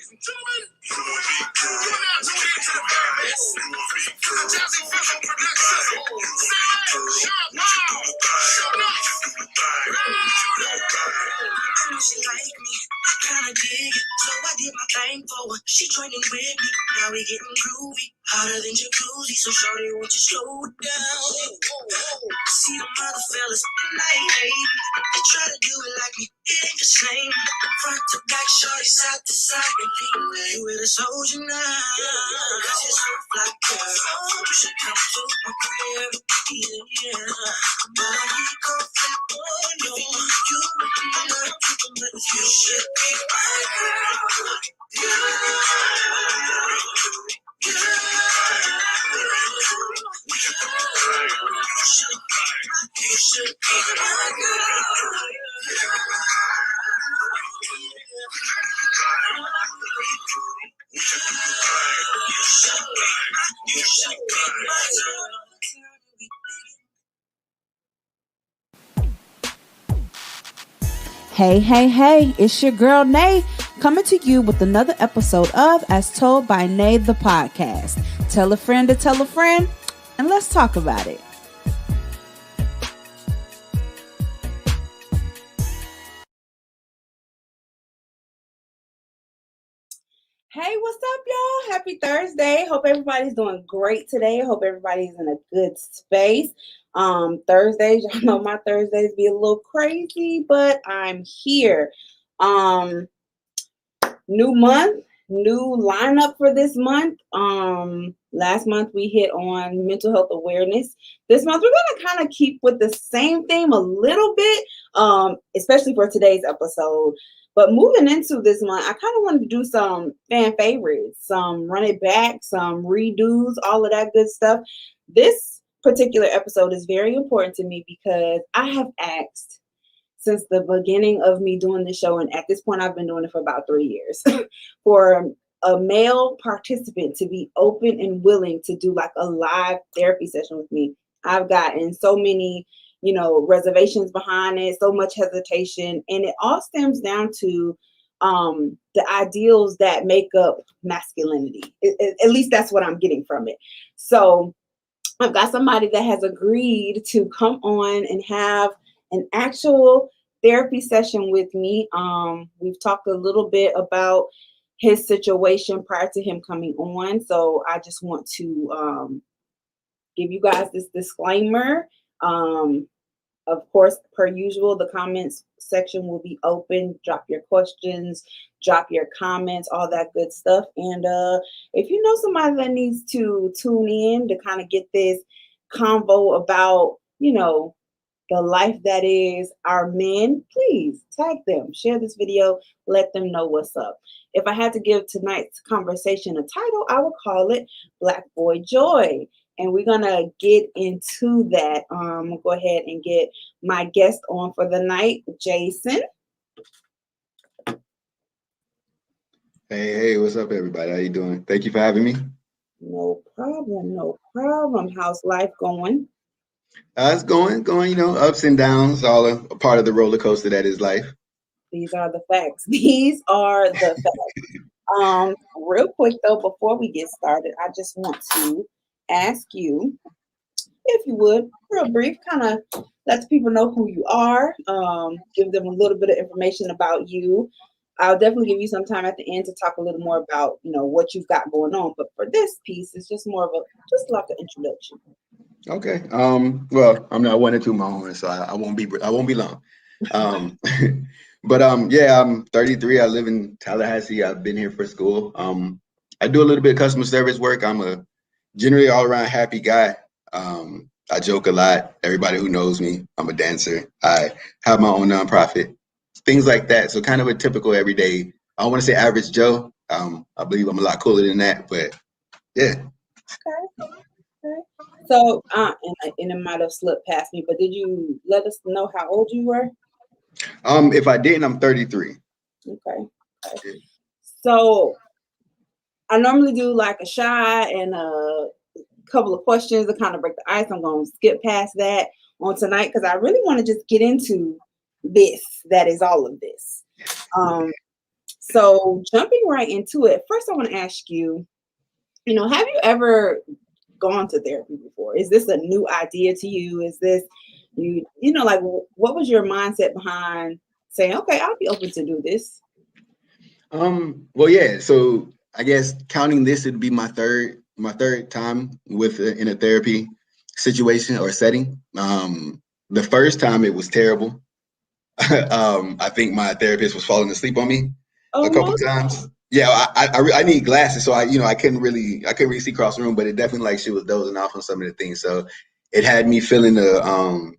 She like me, I kinda dig it, so I did my thing for her. She joining with me, now we getting groovy, hotter than jacuzzi. So shorty, won't you slow it down? See them other fellas, and I hate me. They try to do it like me, it ain't the same. Front to back, shorty, side to side, and you with a soldier now. Cause you're so fly, girl. You should come to my crib, yeah. Boy, you come flip on you. You should be my girl. You should be my girl. You should be my girl. Hey, it's your girl Nay coming to you with another episode of As Told by Nay the podcast. Tell a friend to tell a friend, and let's talk about it. Hey, what's up, y'all? Happy Thursday. Hope everybody's doing great today. Hope everybody's in a good space. Thursdays, y'all know my Thursdays be a little crazy, but I'm here. New month, new lineup for this month. Last month we hit on mental health awareness. This month we're gonna kind of keep with the same theme a little bit, especially for today's episode. But moving into this month, I kind of wanted to do some fan favorites, some run it back, some redos, all of that good stuff. This particular episode is very important to me because I have asked since the beginning of me doing the show, and at this point I've been doing it for about 3 years, for a male participant to be open and willing to do like a live therapy session with me. I've gotten so many, reservations behind it, so much hesitation, and it all stems down to the ideals that make up masculinity. At least that's what I'm getting from it. So I've got somebody that has agreed to come on and have an actual therapy session with me. We've talked a little bit about his situation prior to him coming on. So I just want to give you guys this disclaimer. Of course, per usual, the comments section will be open. Drop your questions, drop your comments, all that good stuff. And if you know somebody that needs to tune in to kind of get this convo about, the life that is our men, please tag them, share this video, let them know what's up. If I had to give tonight's conversation a title, I would call it Black Boy Joy. And we're going to get into that. I'm going to go ahead and get my guest on for the night, Jason. Hey, what's up, everybody? How you doing? Thank you for having me. No problem. How's life going? It's going, ups and downs, all a part of the roller coaster that is life. These are the facts. Real quick, though, before we get started, I just want to ask you, if you would, real brief, kind of let people know who you are, give them a little bit of information about you. I'll definitely give you some time at the end to talk a little more about, what you've got going on. But for this piece, it's just more of just like an introduction. Okay. Well, I'm not one or two my so I won't be long. But yeah, I'm 33. I live in Tallahassee. I've been here for school. I do a little bit of customer service work. I'm a generally all around happy guy. I joke a lot. Everybody who knows me, I'm a dancer. I have my own nonprofit, things like that. So kind of a typical everyday, I don't want to say average Joe. I believe I'm a lot cooler than that, but yeah. Okay. So, and it might have slipped past me, but did you let us know how old you were? If I didn't, I'm 33. Okay. So I normally do like a shot and a couple of questions to kind of break the ice. I'm going to skip past that on tonight because I really want to just get into this. That is all of this. So jumping right into it, first I want to ask you, have you ever gone to therapy before? Is this a new idea to you? Is this like what was your mindset behind saying, okay, I'll be open to do this? Well, yeah. So I guess counting this, it'd be my third time in a therapy situation or setting. The first time it was terrible. I think my therapist was falling asleep on me Oh a couple no. times. Yeah, I need glasses, so I couldn't really see across the room, but it definitely like she was dozing off on some of the things. So it had me feeling a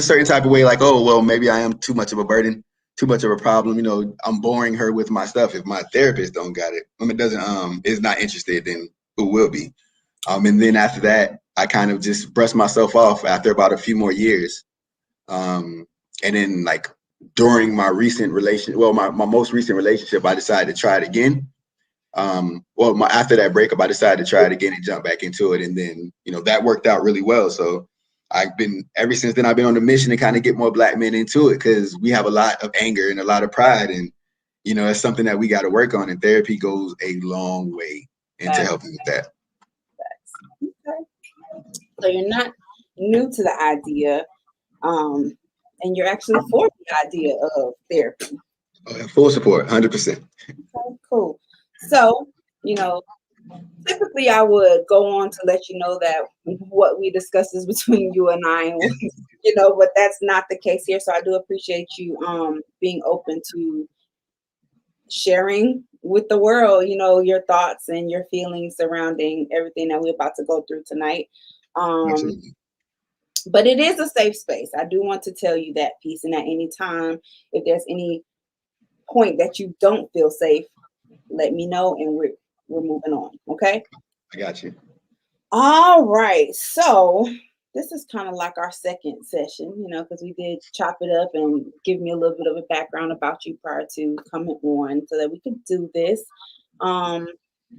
certain type of way, like, oh well, maybe I am too much of a burden, too much of a problem. I'm boring her with my stuff. If my therapist don't got it, it doesn't is not interested, then who will be? And then after that, I kind of just brushed myself off after about a few more years. Um, and then like during my my most recent relationship, I decided to try it again. After that breakup, I decided to try it again and jump back into it. And then, that worked out really well. So ever since then, I've been on the mission to kind of get more black men into it because we have a lot of anger and a lot of pride. And, it's something that we got to work on. And therapy goes a long way into Facts, helping with that. facts. Okay. So you're not new to the idea, um, and you're actually for the idea of therapy. Full support, 100%. Okay, cool. So, you know, typically I would go on to let you know that what we discuss is between you and I, and but that's not the case here. So I do appreciate you being open to sharing with the world, your thoughts and your feelings surrounding everything that we're about to go through tonight. Um, Absolutely. but it is a safe space. I do want to tell you that piece, and at any time, if there's any point that you don't feel safe, let me know, and we're moving on. Okay. I got you. All right. So this is kind of like our second session, because we did chop it up and give me a little bit of a background about you prior to coming on so that we could do this. Um,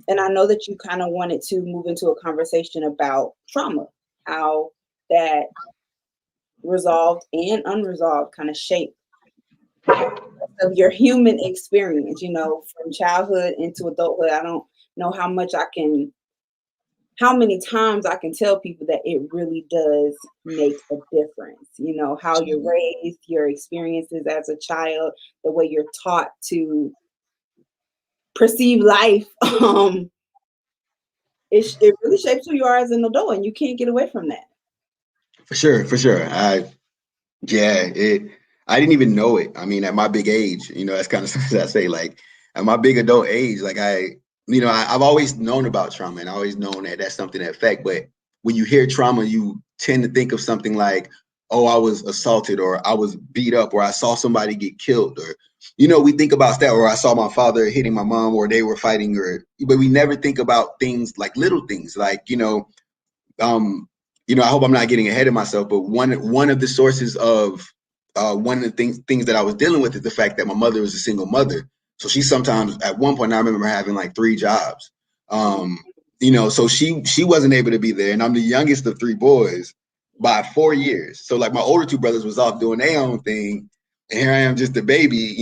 and I know that you kind of wanted to move into a conversation about trauma, how that resolved and unresolved kind of shape of your human experience, from childhood into adulthood. I don't know how many times I can tell people that it really does make a difference. How you're Absolutely. raised, your experiences as a child, the way you're taught to perceive life. It really shapes who you are as an adult, and you can't get away from that. For sure, for sure. I didn't even know it. I mean, at my big age, that's kind of something I say. Like at my big adult age, like I've always known about trauma and I always known that that's something that affect. But when you hear trauma, you tend to think of something like, oh, I was assaulted or I was beat up or I saw somebody get killed or, we think about that or I saw my father hitting my mom or they were fighting but we never think about things like little things like, um, I hope I'm not getting ahead of myself, but one of the sources of one of the things that I was dealing with is the fact that my mother was a single mother. So she sometimes at one point I remember having like 3 jobs. Um, so she wasn't able to be there, and I'm the youngest of 3 boys by 4 years. So like my older 2 brothers was off doing their own thing, and here I am just a baby,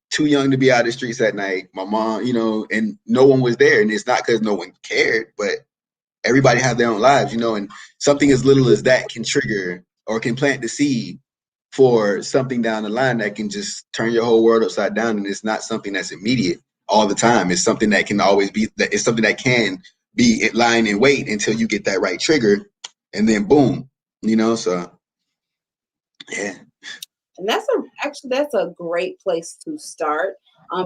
too young to be out of the streets at night. My mom, and no one was there, and it's not because no one cared, but everybody has their own lives, and something as little as that can trigger or can plant the seed for something down the line that can just turn your whole world upside down. And it's not something that's immediate all the time. It's something that can always be, that it's something that can be lying in wait until you get that right trigger and then boom, so yeah. And that's a great place to start,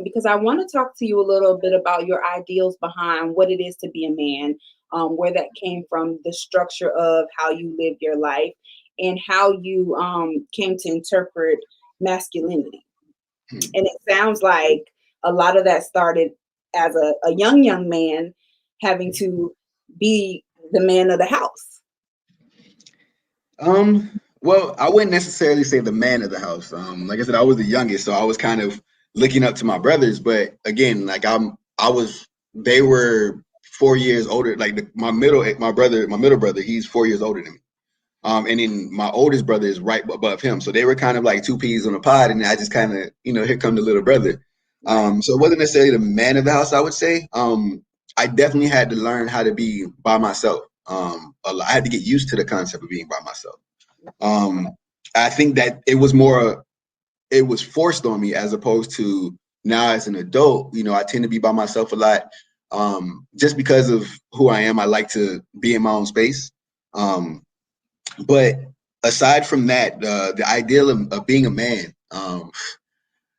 because I want to talk to you a little bit about your ideals behind what it is to be a man, where that came from, the structure of how you lived your life, and how you came to interpret masculinity. And it sounds like a lot of that started as a young man having to be the man of the house. Well, I wouldn't necessarily say the man of the house. Like I said, I was the youngest, so I was kind of looking up to my brothers. But again, like they were 4 years older. Like my middle brother, he's 4 years older than me. And then my oldest brother is right above him. So they were kind of like two peas on a pod, and I just kind of, here come the little brother. Right. So it wasn't necessarily the man of the house, I would say. I definitely had to learn how to be by myself. I had to get used to the concept of being by myself. Um, I think that it was forced on me as opposed to now as an adult. I tend to be by myself a lot. Just because of who I am, I like to be in my own space. Um, but aside from that, the ideal of being a man,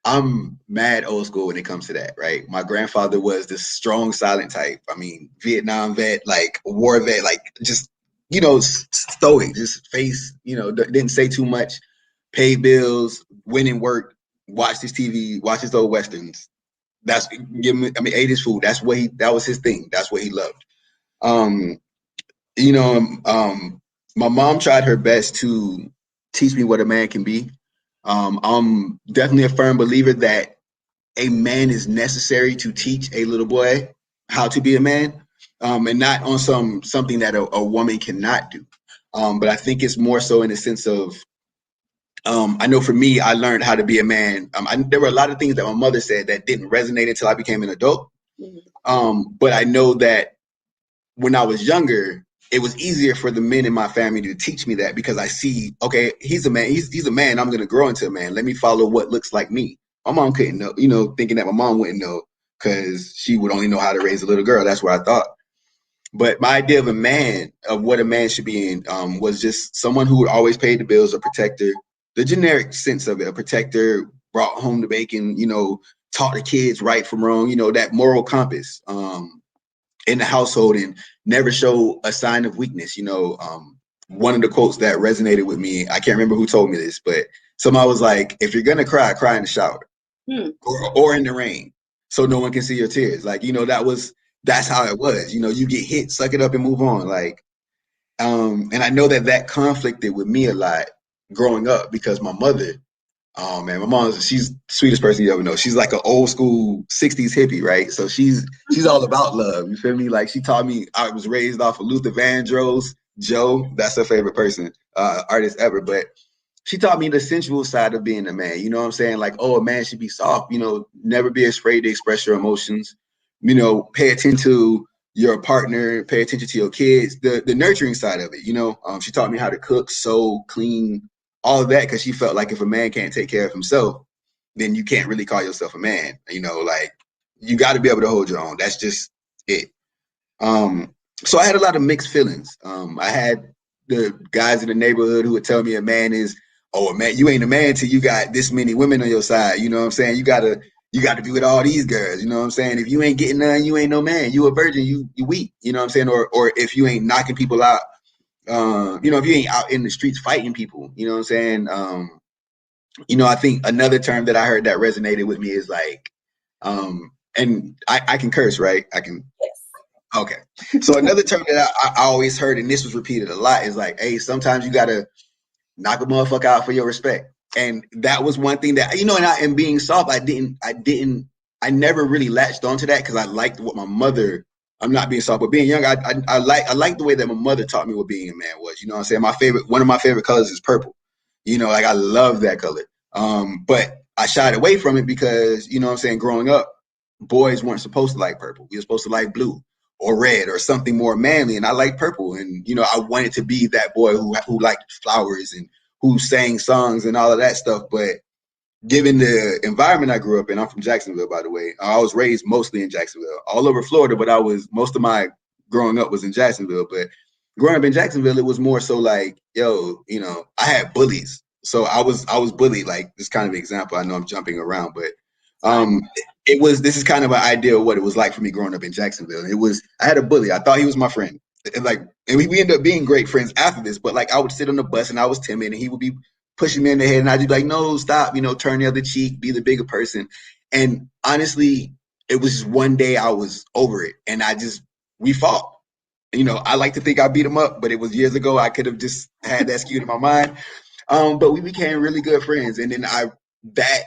I'm mad old school when it comes to that, right? My grandfather was this strong, silent type. I mean, Vietnam vet, like war vet, like just, stoic, just face, didn't say too much, pay bills, went and work, watch his TV, watch his old westerns. That's ate his food. That was his thing. That's what he loved. Um, you know, my mom tried her best to teach me what a man can be. I'm definitely a firm believer that a man is necessary to teach a little boy how to be a man, and not on something that a woman cannot do. But I think it's more so in the sense of, I know for me, I learned how to be a man. There were a lot of things that my mother said that didn't resonate until I became an adult. But I know that when I was younger, it was easier for the men in my family to teach me that because I see, okay, he's a man. He's a man. I'm going to grow into a man. Let me follow what looks like me. My mom couldn't know, thinking that my mom wouldn't know because she would only know how to raise a little girl. That's what I thought. But my idea of a man, of what a man should be in, was just someone who would always pay the bills, a protector, the generic sense of it, a protector, brought home the bacon, taught the kids right from wrong, that moral compass. In the household and never show a sign of weakness. One of the quotes that resonated with me, I can't remember who told me this, but somebody was like, if you're gonna cry, cry in the shower or in the rain, so no one can see your tears. Like, that's how it was. You get hit, suck it up and move on. Like, and I know that conflicted with me a lot growing up because my mother, oh man, she's the sweetest person you ever know. She's like an old school 60s hippie, right? So she's all about love. You feel me? Like she taught me, I was raised off of Luther Vandross, Joe, that's her favorite person, artist ever. But she taught me the sensual side of being a man. You know what I'm saying? Like, oh, a man should be soft, never be afraid to express your emotions, pay attention to your partner, pay attention to your kids, the nurturing side of it, she taught me how to cook, sew, clean, all of that because she felt like if a man can't take care of himself, then you can't really call yourself a man. Like you got to be able to hold your own. That's just it. So I had a lot of mixed feelings. I had the guys in the neighborhood who would tell me a man is, oh, a man, you ain't a man till you got this many women on your side. You know what I'm saying? You gotta be with all these girls. You know what I'm saying? If you ain't getting none, you ain't no man. You a virgin. You weak. You know what I'm saying? Or if you ain't knocking people out, if you ain't out in the streets fighting people, you know what I'm saying? I think another term that I heard that resonated with me is like, and I can curse, right? I can. Okay. So another term that I always heard, and this was repeated a lot, is like, hey, sometimes you gotta knock a motherfucker out for your respect. And that was one thing that, and being soft, I never really latched onto that because I liked what my mother. I'm not being soft, but being young, I like the way that my mother taught me what being a man was. You know what I'm saying? One of my favorite colors is purple. Like I love that color. But I shied away from it because, what I'm saying, growing up, boys weren't supposed to like purple. We were supposed to like blue or red or something more manly. And I like purple. And, I wanted to be that boy who liked flowers and who sang songs and all of that stuff. But given the environment I grew up in, I'm from Jacksonville, by the way. I was raised mostly in Jacksonville, all over Florida, but most of my growing up was in Jacksonville. But growing up in Jacksonville, it was more so like, yo, I had bullies. So I was bullied, like this kind of example. I know I'm jumping around, but um this is kind of an idea of what it was like for me growing up in Jacksonville. I had a bully. I thought he was my friend. And we ended up being great friends after this, but like I would sit on the bus and I was timid and he would be pushing me in the head and I'd be like, no, stop, turn the other cheek, be the bigger person. And honestly, it was just one day I was over it and we fought. I like to think I beat him up, but it was years ago. I could have just had that skewed in my mind. But we became really good friends. And then that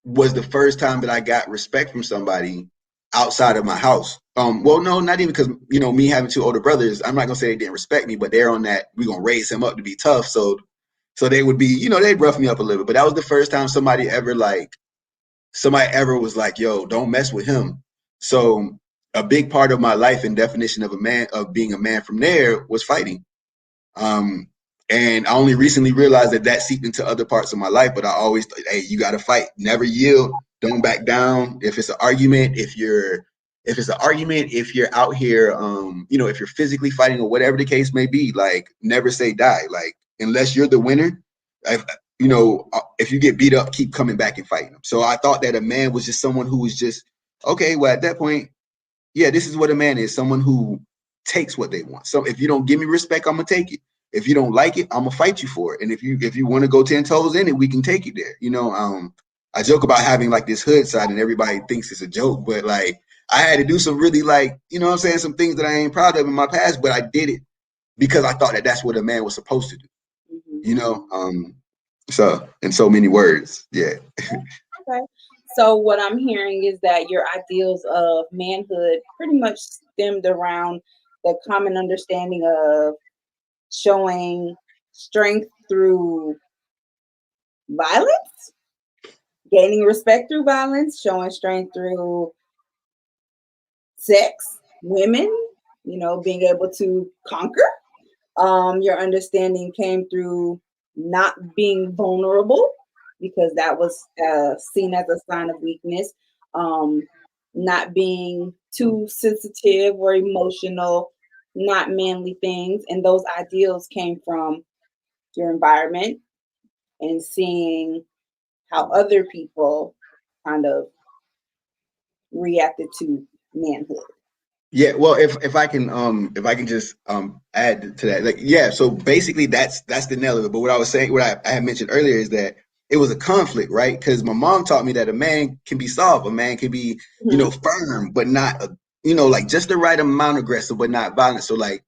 was the first time that I got respect from somebody outside of my house. Well, no, not even because, me having two older brothers, I'm not gonna say they didn't respect me, but they're on that, we're gonna raise him up to be tough. So they would be, they'd rough me up a little bit. But that was the first time somebody ever like somebody ever was like, yo, don't mess with him. So a big part of my life and definition of being a man from there was fighting. Um, and I only recently realized that that seeped into other parts of my life, but I always, hey, you got to fight, never yield, don't back down. If it's an argument, if you're out here, if you're physically fighting or whatever the case may be, like never say die. Like unless you're the winner, if you get beat up, keep coming back and fighting them. So I thought that a man was just someone who was just okay. Well, at that point, yeah, this is what a man is: someone who takes what they want. So if you don't give me respect, I'm gonna take it. If you don't like it, I'm gonna fight you for it. And if you want to go 10 toes in it, we can take it there. I joke about having like this hood side, and everybody thinks it's a joke, but like I had to do some really like what I'm saying, some things that I ain't proud of in my past, but I did it because I thought that that's what a man was supposed to do. So in so many words, yeah. Okay. So what I'm hearing is that your ideals of manhood pretty much stemmed around the common understanding of showing strength through violence, gaining respect through violence, showing strength through sex, women, being able to conquer. Your understanding came through not being vulnerable because that was seen as a sign of weakness. Not being too sensitive or emotional, not manly things. And those ideals came from your environment and seeing how other people kind of reacted to manhood. Yeah, well, if I can just add to that, like, yeah, so basically that's the nail of it. But what I was saying, what I had mentioned earlier is that it was a conflict, right? Because my mom taught me that a man can be soft, a man can be, Mhm. firm, but not, like just the right amount aggressive, but not violent. So like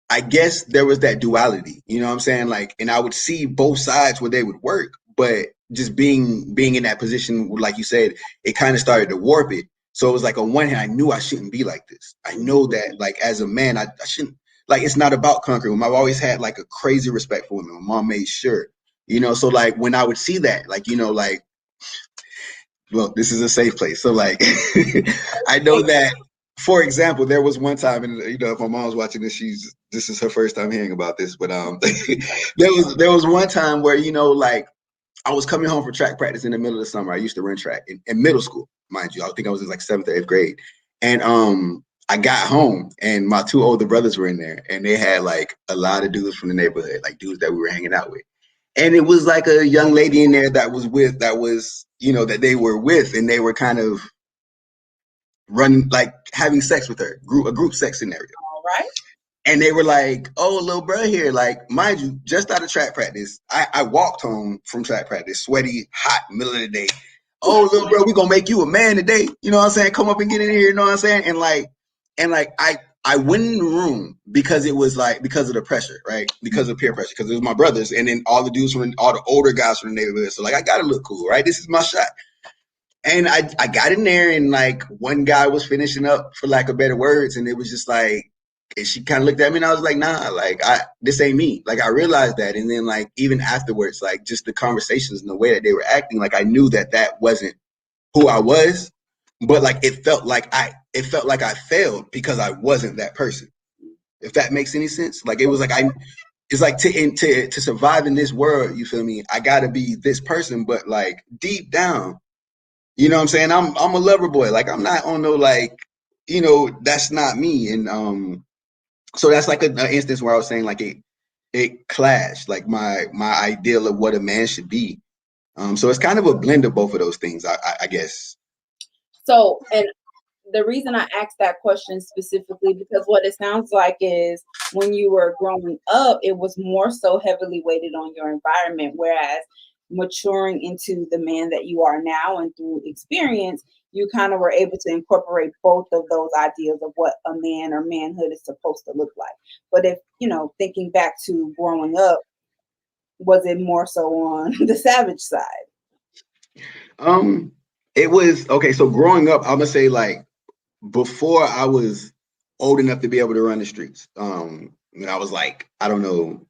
I guess there was that duality, you know what I'm saying? Like, and I would see both sides where they would work, but just being in that position, like you said, it kind of started to warp it. So it was like on one hand, I knew I shouldn't be like this. I know that like as a man, I shouldn't like it's not about conquering women. I've always had like a crazy respect for women. My mom made sure, so like when I would see that, like, like well, this is a safe place. So like I know that for example, there was one time, and if my mom's watching this, this is her first time hearing about this, but there was one time where, like I was coming home from track practice in the middle of the summer. I used to run track in middle school, mind you. I think I was in like 7th or 8th grade. And I got home and my 2 older brothers were in there and they had like a lot of dudes from the neighborhood, like dudes that we were hanging out with. And it was like a young lady in there that they were with, and they were kind of running, like having sex with her, a group sex scenario. All right. And they were like, "Oh, little bro here." Like, mind you, just out of track practice, I walked home from track practice, sweaty, hot, middle of the day. Oh, little bro, we gonna make you a man today. You know what I'm saying? Come up and get in here. You know what I'm saying? And like I went in the room because it was like because of the pressure, right? Because of peer pressure, because it was my brothers, and then all the older guys from the neighborhood. So like, I gotta look cool, right? This is my shot. And I got in there, and like one guy was finishing up, for lack of better words, and it was just like, and she kind of looked at me, and I was like, nah, like this ain't me. Like I realized that, and then like even afterwards, like just the conversations and the way that they were acting, like I knew that that wasn't who I was, but like it felt like I failed because I wasn't that person. If that makes any sense, like it was like it's like to survive in this world, you feel me? I gotta be this person, but like deep down. You know what I'm saying? I'm a lover boy. Like I'm not on no like, that's not me. And so that's like an instance where I was saying like it clashed, like my ideal of what a man should be. So it's kind of a blend of both of those things, I guess. So, and the reason I asked that question specifically because what it sounds like is when you were growing up, it was more so heavily weighted on your environment, whereas maturing into the man that you are now and through experience, you kind of were able to incorporate both of those ideas of what a man or manhood is supposed to look like. But if, thinking back to growing up, was it more so on the savage side? Um, it was okay. So growing up, I'm gonna say like before I was old enough to be able to run the streets, when I was like, I don't know,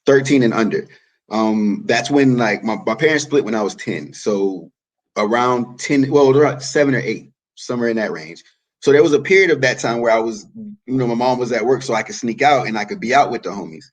13 and under. That's when like my parents split when I was 10. So around 10, well, around 7 or 8, somewhere in that range. So there was a period of that time where I was, my mom was at work, so I could sneak out and I could be out with the homies.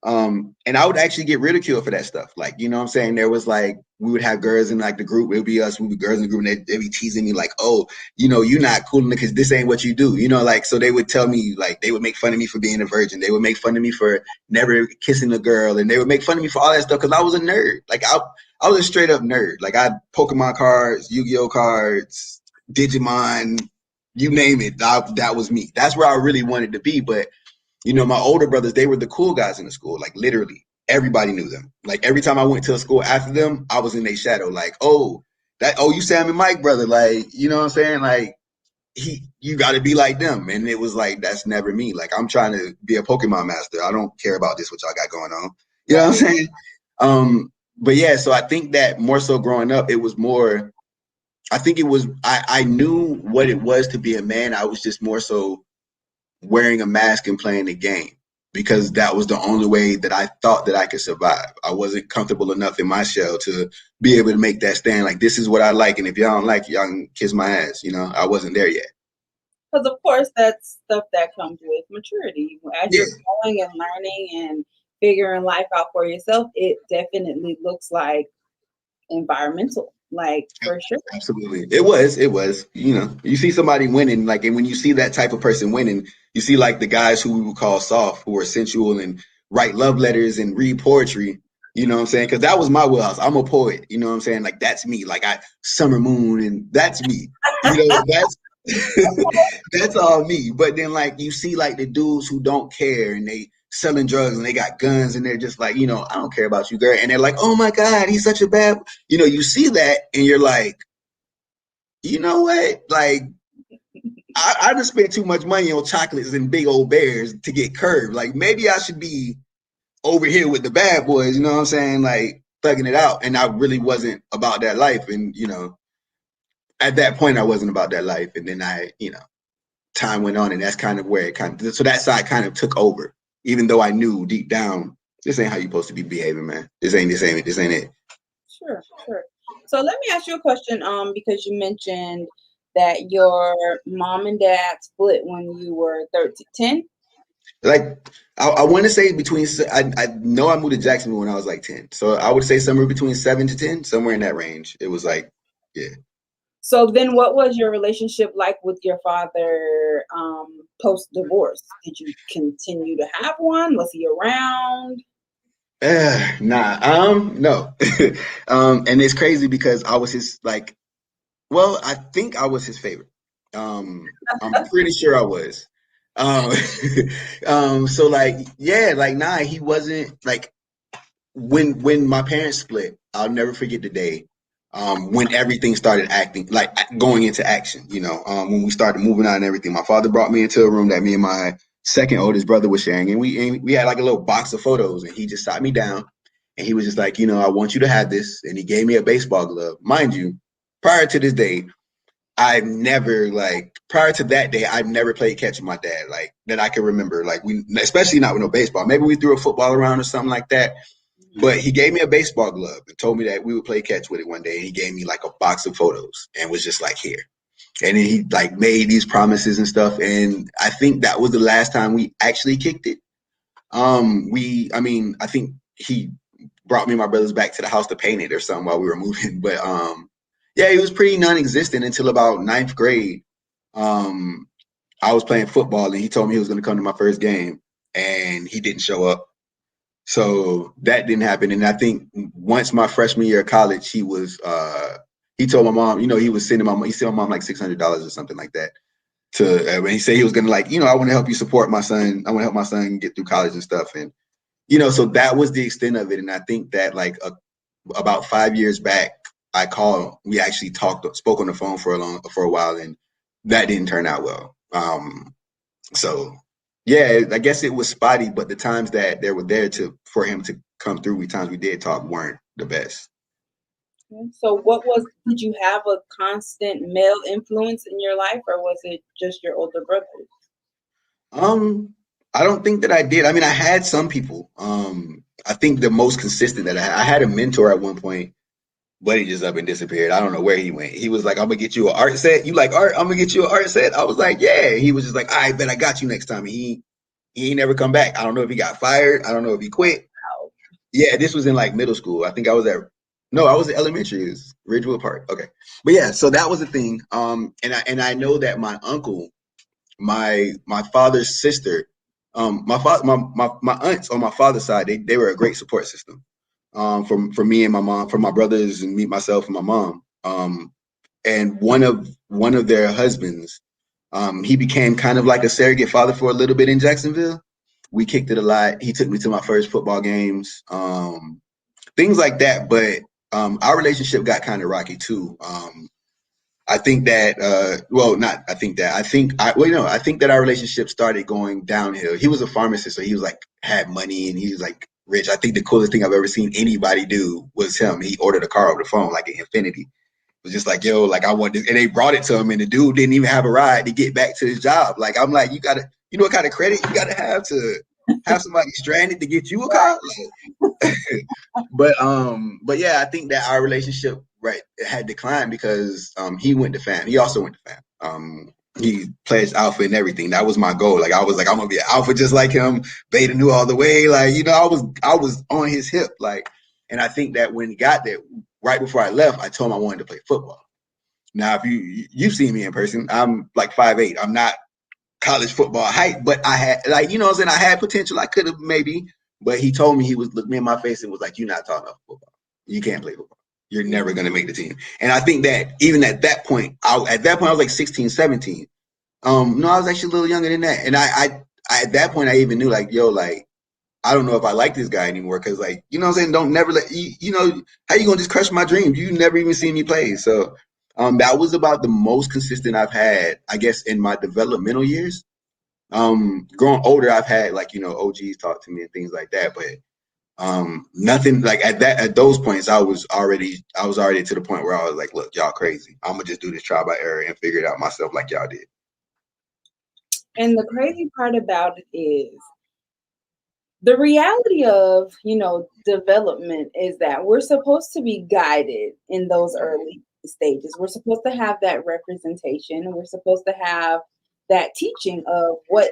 And I would actually get ridiculed for that stuff. Like, you know what I'm saying? There was like, we would have girls in like the group. It would be us, we would be girls in the group, and they'd be teasing me like, oh, you're not cool because this ain't what you do. Like, so they would tell me, like, they would make fun of me for being a virgin. They would make fun of me for never kissing a girl. And they would make fun of me for all that stuff because I was a nerd. Like, I was a straight up nerd. Like, I had Pokemon cards, Yu-Gi-Oh cards, Digimon, you name it. That was me. That's where I really wanted to be. But my older brothers, they were the cool guys in the school. Like, literally, everybody knew them. Like, every time I went to a school after them, I was in their shadow. Like, you Sam and Mike brother. Like, you know what I'm saying? Like, you got to be like them. And it was like, that's never me. Like, I'm trying to be a Pokemon master. I don't care about this, what y'all got going on. You know what I'm saying? But yeah, so I think that more so growing up, it was more, I think it was, I knew what it was to be a man. I was just more so wearing a mask and playing the game because that was the only way that I thought that I could survive. I wasn't comfortable enough in my shell to be able to make that stand. Like, this is what I like. And if y'all don't like it, y'all can kiss my ass. I wasn't there yet. Because of course that's stuff that comes with maturity. As Yeah. you're growing and learning and figuring life out for yourself, it definitely looks like environmental, like for sure. Absolutely. It was. You see somebody winning, like, and when you see that type of person winning, you see like the guys who we would call soft, who are sensual and write love letters and read poetry. You know what I'm saying? Because that was my wheelhouse. I'm a poet. You know what I'm saying? Like, that's me. Like, Summer Moon, and that's me. That's that's all me. But then, like, you see like the dudes who don't care and they selling drugs and they got guns and they're just like, I don't care about you, girl. And they're like, oh my God, he's such a bad. You see that and you're like, you know what? Like, I just spent too much money on chocolates and big old bears to get curved. Like, maybe I should be over here with the bad boys. You know what I'm saying? Like, thugging it out. And I really wasn't about that life. And at that point, I wasn't about that life. And then time went on, and that's kind of where so that side kind of took over. Even though I knew deep down, this ain't how you supposed to be behaving, man. This ain't it. Sure. So let me ask you a question, because you mentioned that your mom and dad split when you were 10. Like, I want to say between, I know I moved to Jacksonville when I was like 10. So I would say somewhere between 7 to 10, somewhere in that range. It was like, yeah. So then what was your relationship like with your father post divorce? Did you continue to have one? Was he around? No. And it's crazy because I was his, like, well, I think I was his favorite. I'm pretty sure I was. Um, so like, yeah, like, nah, he wasn't like, when my parents split, I'll never forget the day when everything started acting like going into action. When we started moving out and everything, my father brought me into a room that me and my second oldest brother was sharing, and we had like a little box of photos, and he just sat me down, and he was just like, I want you to have this, and he gave me a baseball glove. Mind you, prior to this day, prior to that day, I've never played catch with my dad, like, that I can remember. Like, especially not with no baseball. Maybe we threw a football around or something like that. But he gave me a baseball glove and told me that we would play catch with it one day. And he gave me like a box of photos and was just like, here. And then he like made these promises and stuff. And I think that was the last time we actually kicked it. I think he brought me and my brothers back to the house to paint it or something while we were moving. But yeah, it was pretty non-existent until about ninth grade. I was playing football and he told me he was going to come to my first game, and he didn't show up. So that didn't happen. And I think once my freshman year of college, he told my mom, he sent my mom like $600 or something like that when he said he was going to, like, I want to help you support my son. I want to help my son get through college and stuff. And, so that was the extent of it. And I think that like about 5 years back, we actually spoke on the phone for a while, and that didn't turn out well. So yeah, I guess it was spotty, but the times that they were there for him to come through, the times we did talk weren't the best. So did you have a constant male influence in your life, or was it just your older brothers? I don't think that I did. I mean, I had some people. I think the most consistent that I had a mentor at one point Buddy just up and disappeared. I don't know where he went. He was like, I'm gonna get you an art set. You like art? I'm gonna get you an art set. I was like, yeah. He was just like, I bet I got you next time. And he ain't never come back. I don't know if he got fired. I don't know if he quit. Yeah, this was in like middle school. I think I was at no, I was at elementary. It was Ridgewood Park. Okay. But yeah, so that was the thing. And I know that my uncle, my father's sister, my aunts on my father's side, they were a great support system. For me and my mom, for my brothers and me, myself and my mom. And one of their husbands, he became kind of like a surrogate father for a little bit in Jacksonville. We kicked it a lot. He took me to my first football games, things like that. But our relationship got kind of rocky too. I think that, well, not I think that, I think, I think that our relationship started going downhill. He was a pharmacist, so he was like, had money and he was like rich. I think the coolest thing I've ever seen anybody do was him. He ordered a car over the phone, like an Infinity. It was just like, yo, like I want this. And they brought it to him and the dude didn't even have a ride to get back to his job. Like, I'm like, you know what kind of credit you gotta have to have somebody stranded to get you a car? Like, but yeah, I think that our relationship had declined because he went to fam. He also went to fam. He pledged alpha and everything. That was my goal. Like I was like, I'm gonna be an alpha just like him. Beta knew all the way. Like, I was on his hip. Like, and I think that when he got there, right before I left, I told him I wanted to play football. Now, if you've seen me in person, I'm like 5'8". I'm not college football height, but I had like, what I'm saying, I had potential. I could have maybe, but he told me, he was looked me in my face and was like, "You're not tall enough for football. You can't play football. You're never gonna make the team." And I think that even at that point, I was like 16, 17. No, I was actually a little younger than that. And I at that point I even knew like, yo, like I don't know if I like this guy anymore because like, what I'm saying, don't never let how you gonna just crush my dreams? You never even seen me play. So that was about the most consistent I've had, I guess, in my developmental years. Growing older, I've had like, OGs talk to me and things like that, but nothing like at those points I was already to the point where I was like, look, y'all crazy. I'm gonna just do this trial by error and figure it out myself like y'all did. And the crazy part about it is the reality of, development is that we're supposed to be guided in those early stages. We're supposed to have that representation, and we're supposed to have that teaching of what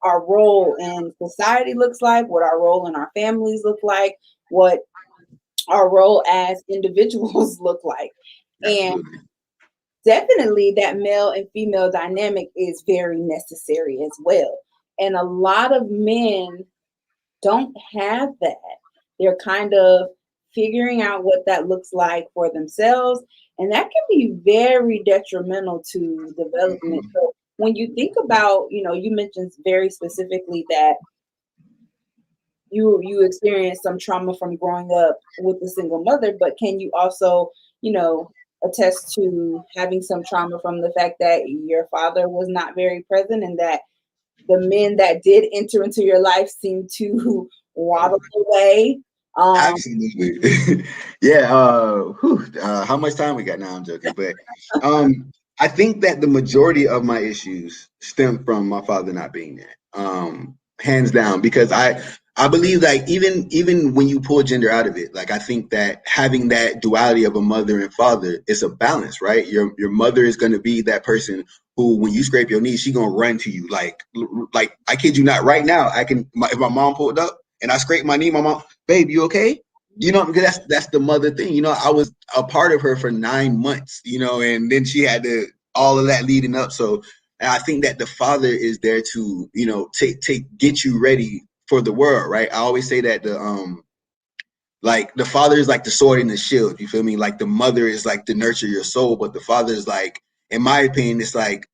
our role in society looks like, what our role in our families look like, what our role as individuals look like. And Absolutely. definitely that male and female dynamic is very necessary as well. And a lot of men don't have that. They're kind of figuring out what that looks like for themselves. And that can be very detrimental to development. Mhm. So when you think about, you mentioned very specifically that you experienced some trauma from growing up with a single mother, but can you also, attest to having some trauma from the fact that your father was not very present and that the men that did enter into your life seemed to waddle away? Absolutely. Yeah. How much time we got now? I'm joking, but I think that the majority of my issues stem from my father not being there. Hands down, because I believe like even when you pull gender out of it, like I think that having that duality of a mother and father is a balance, right? Your mother is going to be that person who, when you scrape your knee, she gonna run to you. Like I kid you not. Right now, if my mom pulled up and I scraped my knee, my mom, babe, you okay? Because that's the mother thing. I was a part of her for 9 months. And then she had to all of that leading up. So and I think that the father is there to, take get you ready for the world, right? I always say that the father is like the sword and the shield. You feel me? Like the mother is like to nurture your soul, but the father is like, in my opinion, it's like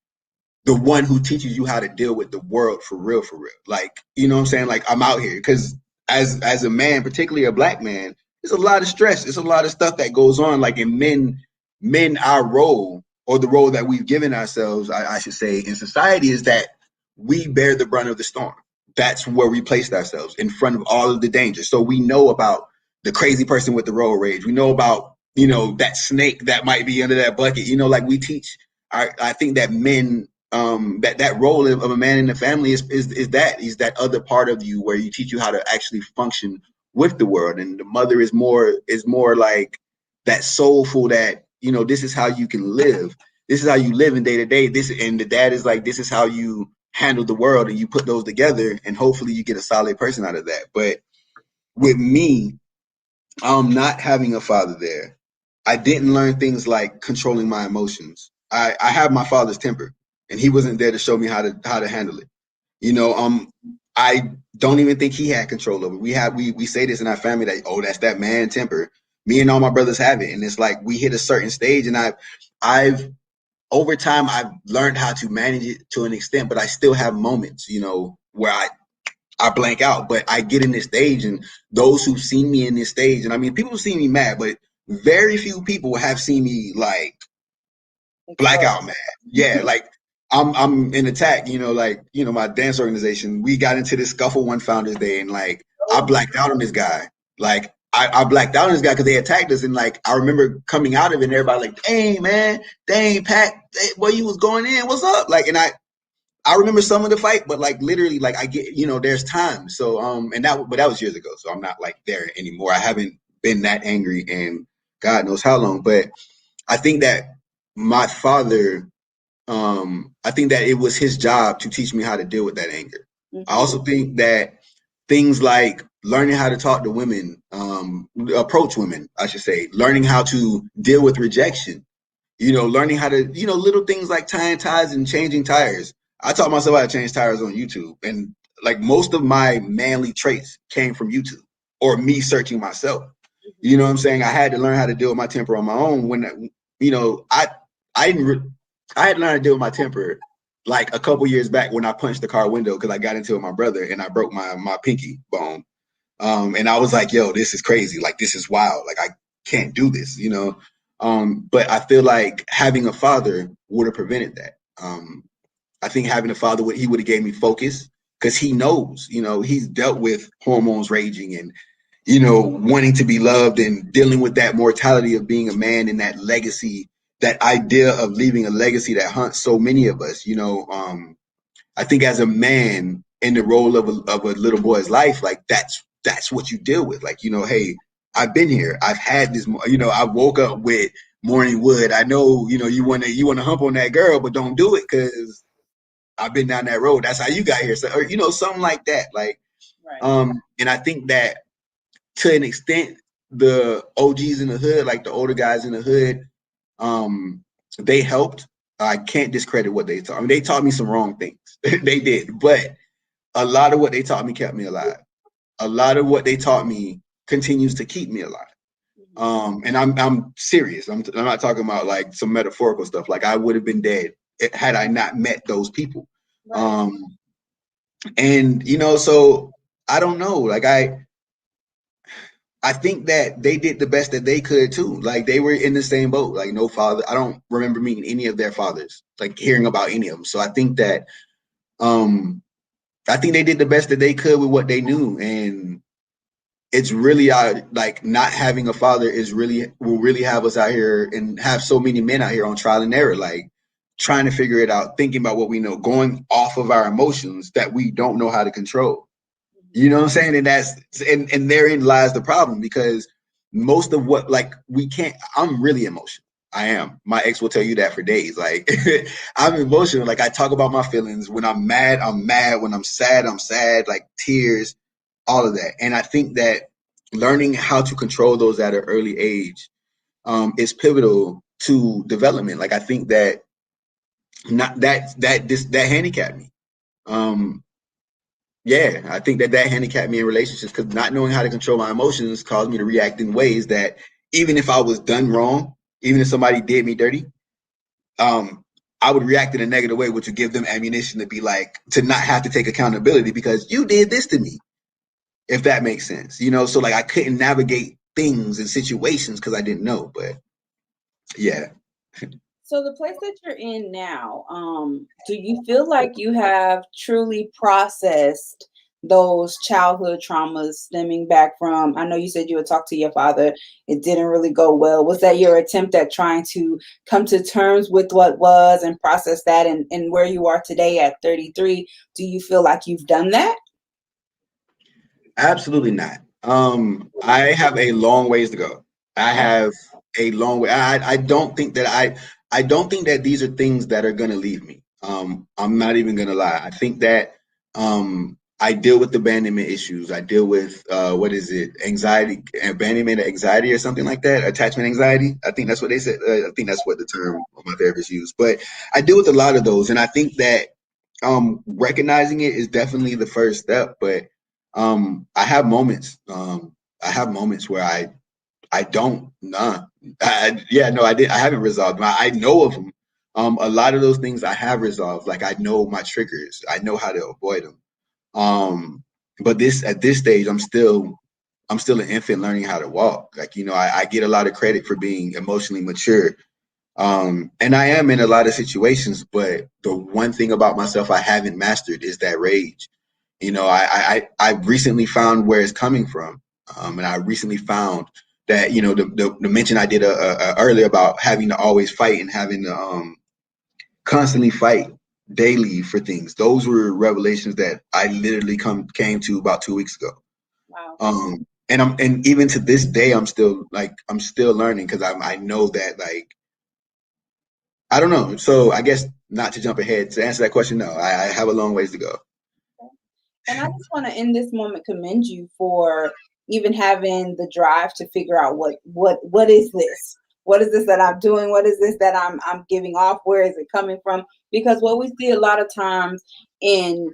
the one who teaches you how to deal with the world for real, for real. Like, what I'm saying? Like I'm out here because as a man, particularly a black man, there's a lot of stress. There's a lot of stuff that goes on. Like in men, our role or the role that we've given ourselves, I should say, in society is that we bear the brunt of the storm. That's where we placed ourselves in front of all of the danger. So we know about the crazy person with the road rage. We know about, that snake that might be under that bucket. Like we teach. I think that men that role of a man in the family is that other part of you where you teach you how to actually function with the world, and the mother is more like that soulful, that, this is how you can live. This is how you live in day to day. And the dad is like, this is how you handle the world, and you put those together, and hopefully you get a solid person out of that. But with me, not having a father there, I didn't learn things like controlling my emotions. I have my father's temper, and he wasn't there to show me how to handle it. I don't even think he had control over it. We say this in our family that, oh, that's that man temper. Me and all my brothers have it, and it's like we hit a certain stage, and I've over time I've learned how to manage it to an extent, but I still have moments, where I blank out. But I get in this stage, and those who've seen me in this stage, and I mean, people see me mad, but very few people have seen me like blackout mad. Yeah, like I'm in attack. My dance organization, we got into this scuffle one Founders Day, and like I blacked out on this guy. Like I blacked out on this guy because they attacked us, and like I remember coming out of it, and everybody like, dang man, dang Pat, boy, you was going in. What's up? Like, and I remember some of the fight, but like literally, like I get, there's time. So but that was years ago, so I'm not like there anymore. I haven't been that angry in God knows how long. But I think that my father, I think that it was his job to teach me how to deal with that anger. I also think that things like learning how to talk to women, approach women, I should say, learning how to deal with rejection, learning how to, little things like tying ties and changing tires. I taught myself how to change tires on YouTube. And like most of my manly traits came from YouTube or me searching myself. You know what I'm saying? I had to learn how to deal with my temper on my own when, I didn't, I had to learn how to deal with my temper like a couple years back when I punched the car window because I got into it with my brother and I broke my pinky bone. And I was like, yo, this is crazy. Like, this is wild. Like, I can't do this. But I feel like having a father would have prevented that. I think having a father, he would have gave me focus because he knows, he's dealt with hormones raging and, wanting to be loved and dealing with that mortality of being a man and that legacy, that idea of leaving a legacy that haunts so many of us. I think as a man in the role of a little boy's life, like that's what you deal with. Like, hey, I've been here. I've had this, I woke up with morning wood. I know, you want to hump on that girl, but don't do it because I've been down that road. That's how you got here. So, or, something like that. Like, and I think that to an extent, the OGs in the hood, like the older guys in the hood, they helped. I can't discredit what they taught. I mean, they taught me some wrong things. They did, but a lot of what they taught me kept me alive. A lot of what they taught me continues to keep me alive. And I'm serious. I'm not talking about like some metaphorical stuff. Like I would have been dead had I not met those people. And so I don't know. Like I think that they did the best that they could too. Like they were in the same boat. Like no father. I don't remember meeting any of their fathers. Like hearing about any of them. So I think that I think they did the best that they could with what they knew, and it's really like not having a father will really have us out here and have so many men out here on trial and error, like trying to figure it out, thinking about what we know, going off of our emotions that we don't know how to control. You know what I'm saying? And and therein lies the problem, because most of what, like, I'm really emotional. I am. My ex will tell you that for days. Like I'm emotional. Like I talk about my feelings. When I'm mad, I'm mad. When I'm sad, like tears, all of that. And I think that learning how to control those at an early age is pivotal to development. Like I think that not that handicapped me. Yeah, I think that handicapped me in relationships, because not knowing how to control my emotions caused me to react in ways that, even if I was done wrong, even if somebody did me dirty, I would react in a negative way, which would give them ammunition to be like, to not have to take accountability because you did this to me, if that makes sense. So like I couldn't navigate things and situations because I didn't know. But yeah. So the place that you're in now, do you feel like you have truly processed those childhood traumas stemming back from, I know you said you would talk to your father, it didn't really go well. Was that your attempt at trying to come to terms with what was and process that, and where you are today at 33, do you feel like you've done that? Absolutely not. I have a long ways to go. I have a long way. I don't think that I don't think that these are things that are gonna leave me. I'm not even gonna lie. I think that I deal with abandonment issues. I deal with what is it? Anxiety, abandonment anxiety, or something like that. Attachment anxiety. I think that's what they said. I think that's what the term my therapist used. But I deal with a lot of those, and I think that recognizing it is definitely the first step. But I have moments. I have moments where I don't, nah. Yeah, no, I did. I haven't resolved them. I know of them. A lot of those things I have resolved. Like I know my triggers. I know how to avoid them. But this at this stage, I'm still an infant learning how to walk. Like, I get a lot of credit for being emotionally mature. And I am in a lot of situations, but the one thing about myself I haven't mastered is that rage. I recently found where it's coming from. And I recently found that, the mention I did earlier about having to always fight and having to constantly fight daily for things. Those were revelations that I literally came to about 2 weeks ago. Wow. And even to this day, I'm still learning because I know that, like, I don't know. So I guess not to jump ahead to answer that question. No, I have a long ways to go. And I just want to, in this moment, commend you for even having the drive to figure out what is this? What is this that I'm doing? What is this that I'm giving off? Where is it coming from? Because what we see a lot of times in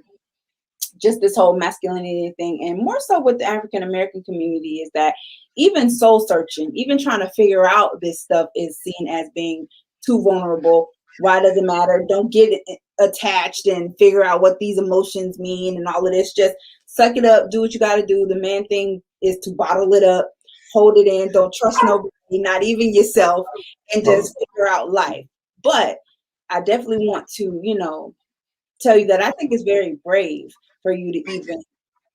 just this whole masculinity thing, and more so with the African American community, is that even soul searching, even trying to figure out this stuff is seen as being too vulnerable. Why does it matter? Don't get attached and figure out what these emotions mean and all of this. Just suck it up, do what you got to do. The man thing is to bottle it up, hold it in, don't trust nobody, not even yourself, and Oh, just figure out life. But I definitely want to, tell you that I think it's very brave for you to even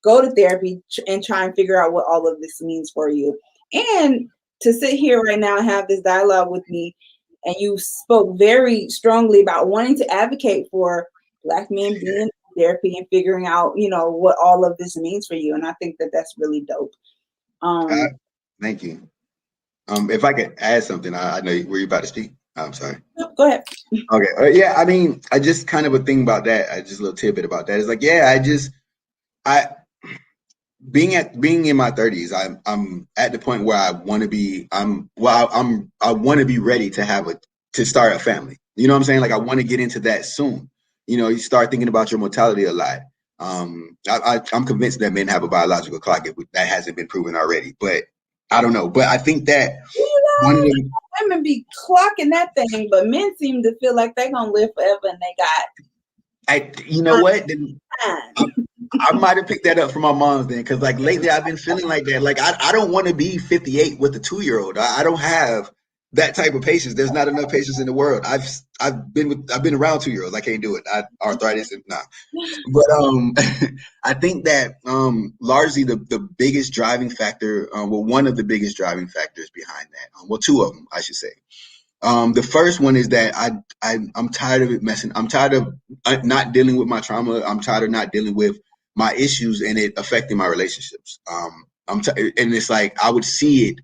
go to therapy and try and figure out what all of this means for you. And to sit here right now and have this dialogue with me, and you spoke very strongly about wanting to advocate for Black men being in therapy and figuring out, what all of this means for you. And I think that that's really dope. uh, Um, thank you. If I could add something, I know were you about to speak? I'm sorry. go ahead. Okay. Yeah. I mean, I just kind of a thing about that. I just a little tidbit about that is like, yeah, I being in my 30s, I'm at the point where I want to be. I want to be ready to to start a family. You know what I'm saying? Like I want to get into that soon. You start thinking about your mortality a lot. I'm convinced that men have a biological clock if that hasn't been proven already, but I don't know. But I think that one of the Women be clocking that thing, but men seem to feel like they're gonna live forever and they you know got what? Then time. I might have picked that up from my mom then, because like lately I've been feeling like that. Like I don't want to be 58 with a 2-year-old. I don't have that type of patience. There's not enough patience in the world. I've been around 2-year-olds. I can't do it. Arthritis and nah. But I think that largely the biggest driving factor, well, one of the biggest driving factors behind that, well, two of them, I should say. The first one is that I'm tired of it messing. I'm tired of not dealing with my trauma. I'm tired of not dealing with my issues and it affecting my relationships. And it's like I would see it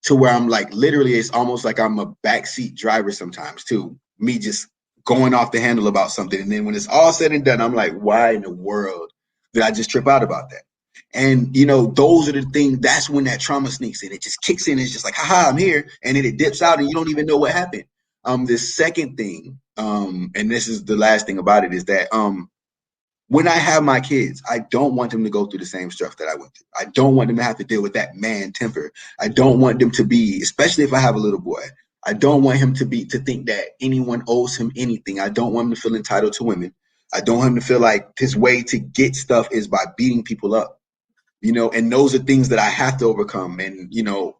to where I'm like literally, it's almost like I'm a backseat driver sometimes too. Me just going off the handle about something, and then when it's all said and done, I'm like, why in the world did I just trip out about that? And those are the things. That's when that trauma sneaks in. It just kicks in. It's just like, haha, I'm here, and then it dips out, and you don't even know what happened. The second thing, and this is the last thing about it, is that when I have my kids, I don't want them to go through the same stuff that I went through. I don't want them to have to deal with that man temper. I don't want them to be, especially if I have a little boy. I don't want him to think that anyone owes him anything. I don't want him to feel entitled to women. I don't want him to feel like his way to get stuff is by beating people up. And those are things that I have to overcome, and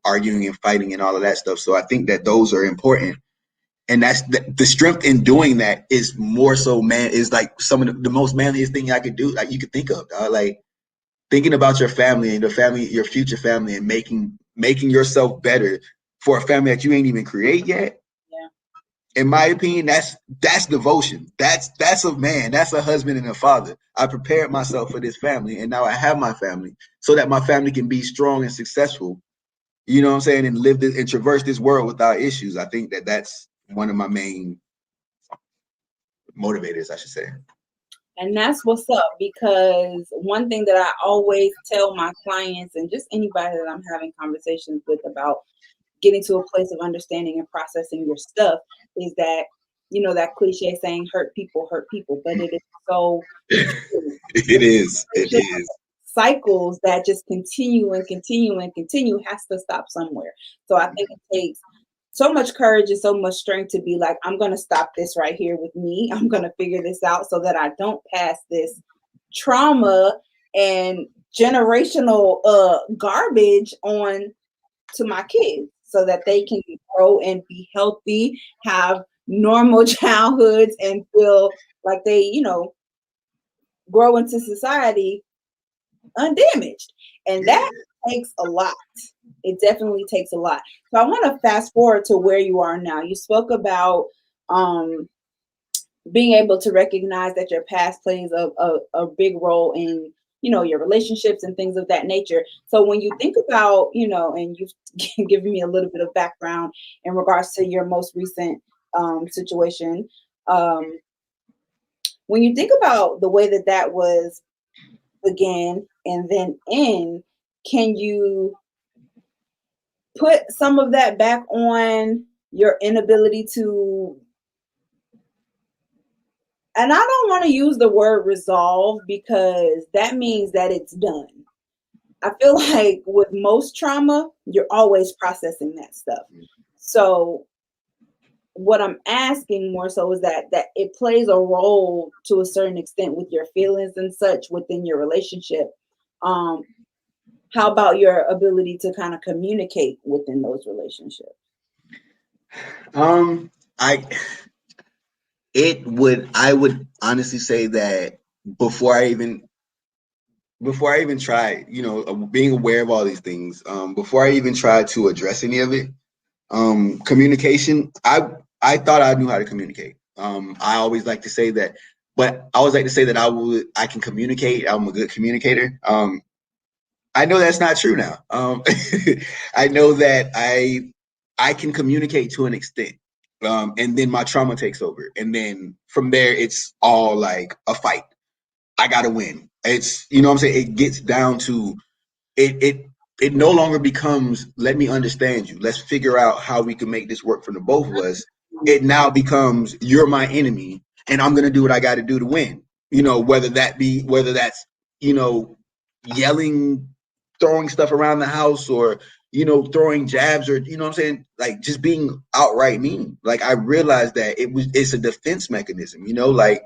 arguing and fighting and all of that stuff. So I think that those are important, and that's the strength in doing that is more so, man, is like some of the most manliest thing I could do, like you could think of, like thinking about your family and your future family, and making yourself better for a family that you ain't even create yet. In my opinion, that's devotion. That's a man. That's a husband and a father. I prepared myself for this family, and now I have my family so that my family can be strong and successful. you know what I'm saying, and live this and traverse this world without issues. I think that that's one of my main motivators, I should say. And that's what's up, because one thing that I always tell my clients and just anybody that I'm having conversations with about getting to a place of understanding and processing your stuff is that, that cliche saying, hurt people, but it is so true. It is. It Just is. cycles that just continue and continue and continue has to stop somewhere. So I think it takes so much courage and so much strength to be like, I'm going to stop this right here with me. I'm going to figure this out so that I don't pass this trauma and generational garbage on to my kids so that they can grow and be healthy, have normal childhoods, and feel like they, grow into society undamaged. And Yeah. that takes a lot. It definitely takes a lot. So I want to fast forward to where you are now. You spoke about being able to recognize that your past plays a big role in your relationships and things of that nature. So when you think about and you've given me a little bit of background in regards to your most recent situation, when you think about the way that that was began and then end, can you put some of that back on your inability to, and I don't want to use the word resolve because that means that it's done. I feel like with most trauma, you're always processing that stuff. So what I'm asking more so is that it plays a role to a certain extent with your feelings and such within your relationship. Um, how about your ability to kind of communicate within those relationships? I I would honestly say that before I even tried, being aware of all these things, before I even tried to address any of it, communication, I thought I knew how to communicate. I always like to say that, but I always like to say that I can communicate. I'm a good communicator. I know that's not true now. I know that I can communicate to an extent, and then my trauma takes over, and then from there it's all like a fight. I gotta win. It's what I'm saying. It gets down to it no longer becomes let me understand you. Let's figure out how we can make this work for the both of us. It now becomes you're my enemy and I'm gonna do what I gotta do to win. Whether that's, yelling, throwing stuff around the house or, throwing jabs or what I'm saying, like just being outright mean. Like I realized that it's a defense mechanism, like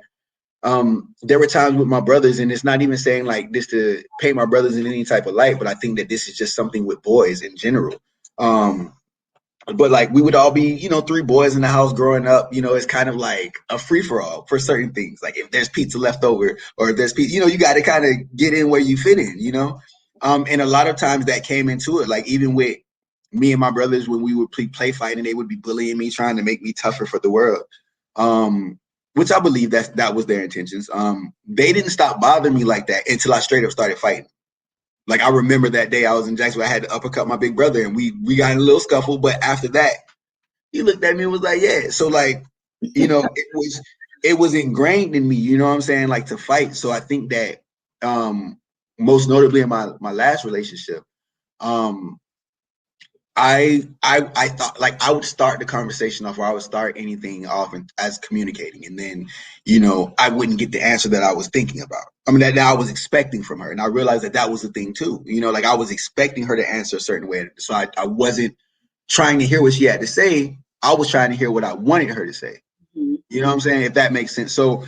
there were times with my brothers, and it's not even saying like this to paint my brothers in any type of light, but I think that this is just something with boys in general. But like we would all be, three boys in the house growing up, it's kind of like a free for all for certain things. Like if there's pizza left over or if there's pizza, you got to kind of get in where you fit in. And a lot of times that came into it, like even with me and my brothers, when we would play fighting, they would be bullying me, trying to make me tougher for the world. Which I believe that was their intentions. They didn't stop bothering me like that until I straight up started fighting. Like I remember that day I was in Jacksonville, I had to uppercut my big brother and we got in a little scuffle, but after that, he looked at me and was like, yeah. So like, it was ingrained in me, you know what I'm saying? Like to fight. So I think that most notably in my last relationship, I thought like I would start the conversation off, or I would start anything off as communicating, and then I wouldn't get the answer that I was thinking about. I mean that I was expecting from her, and I realized that was the thing too. Like I was expecting her to answer a certain way, so I wasn't trying to hear what she had to say. I was trying to hear what I wanted her to say. Mm-hmm. You know what I'm saying? If that makes sense. So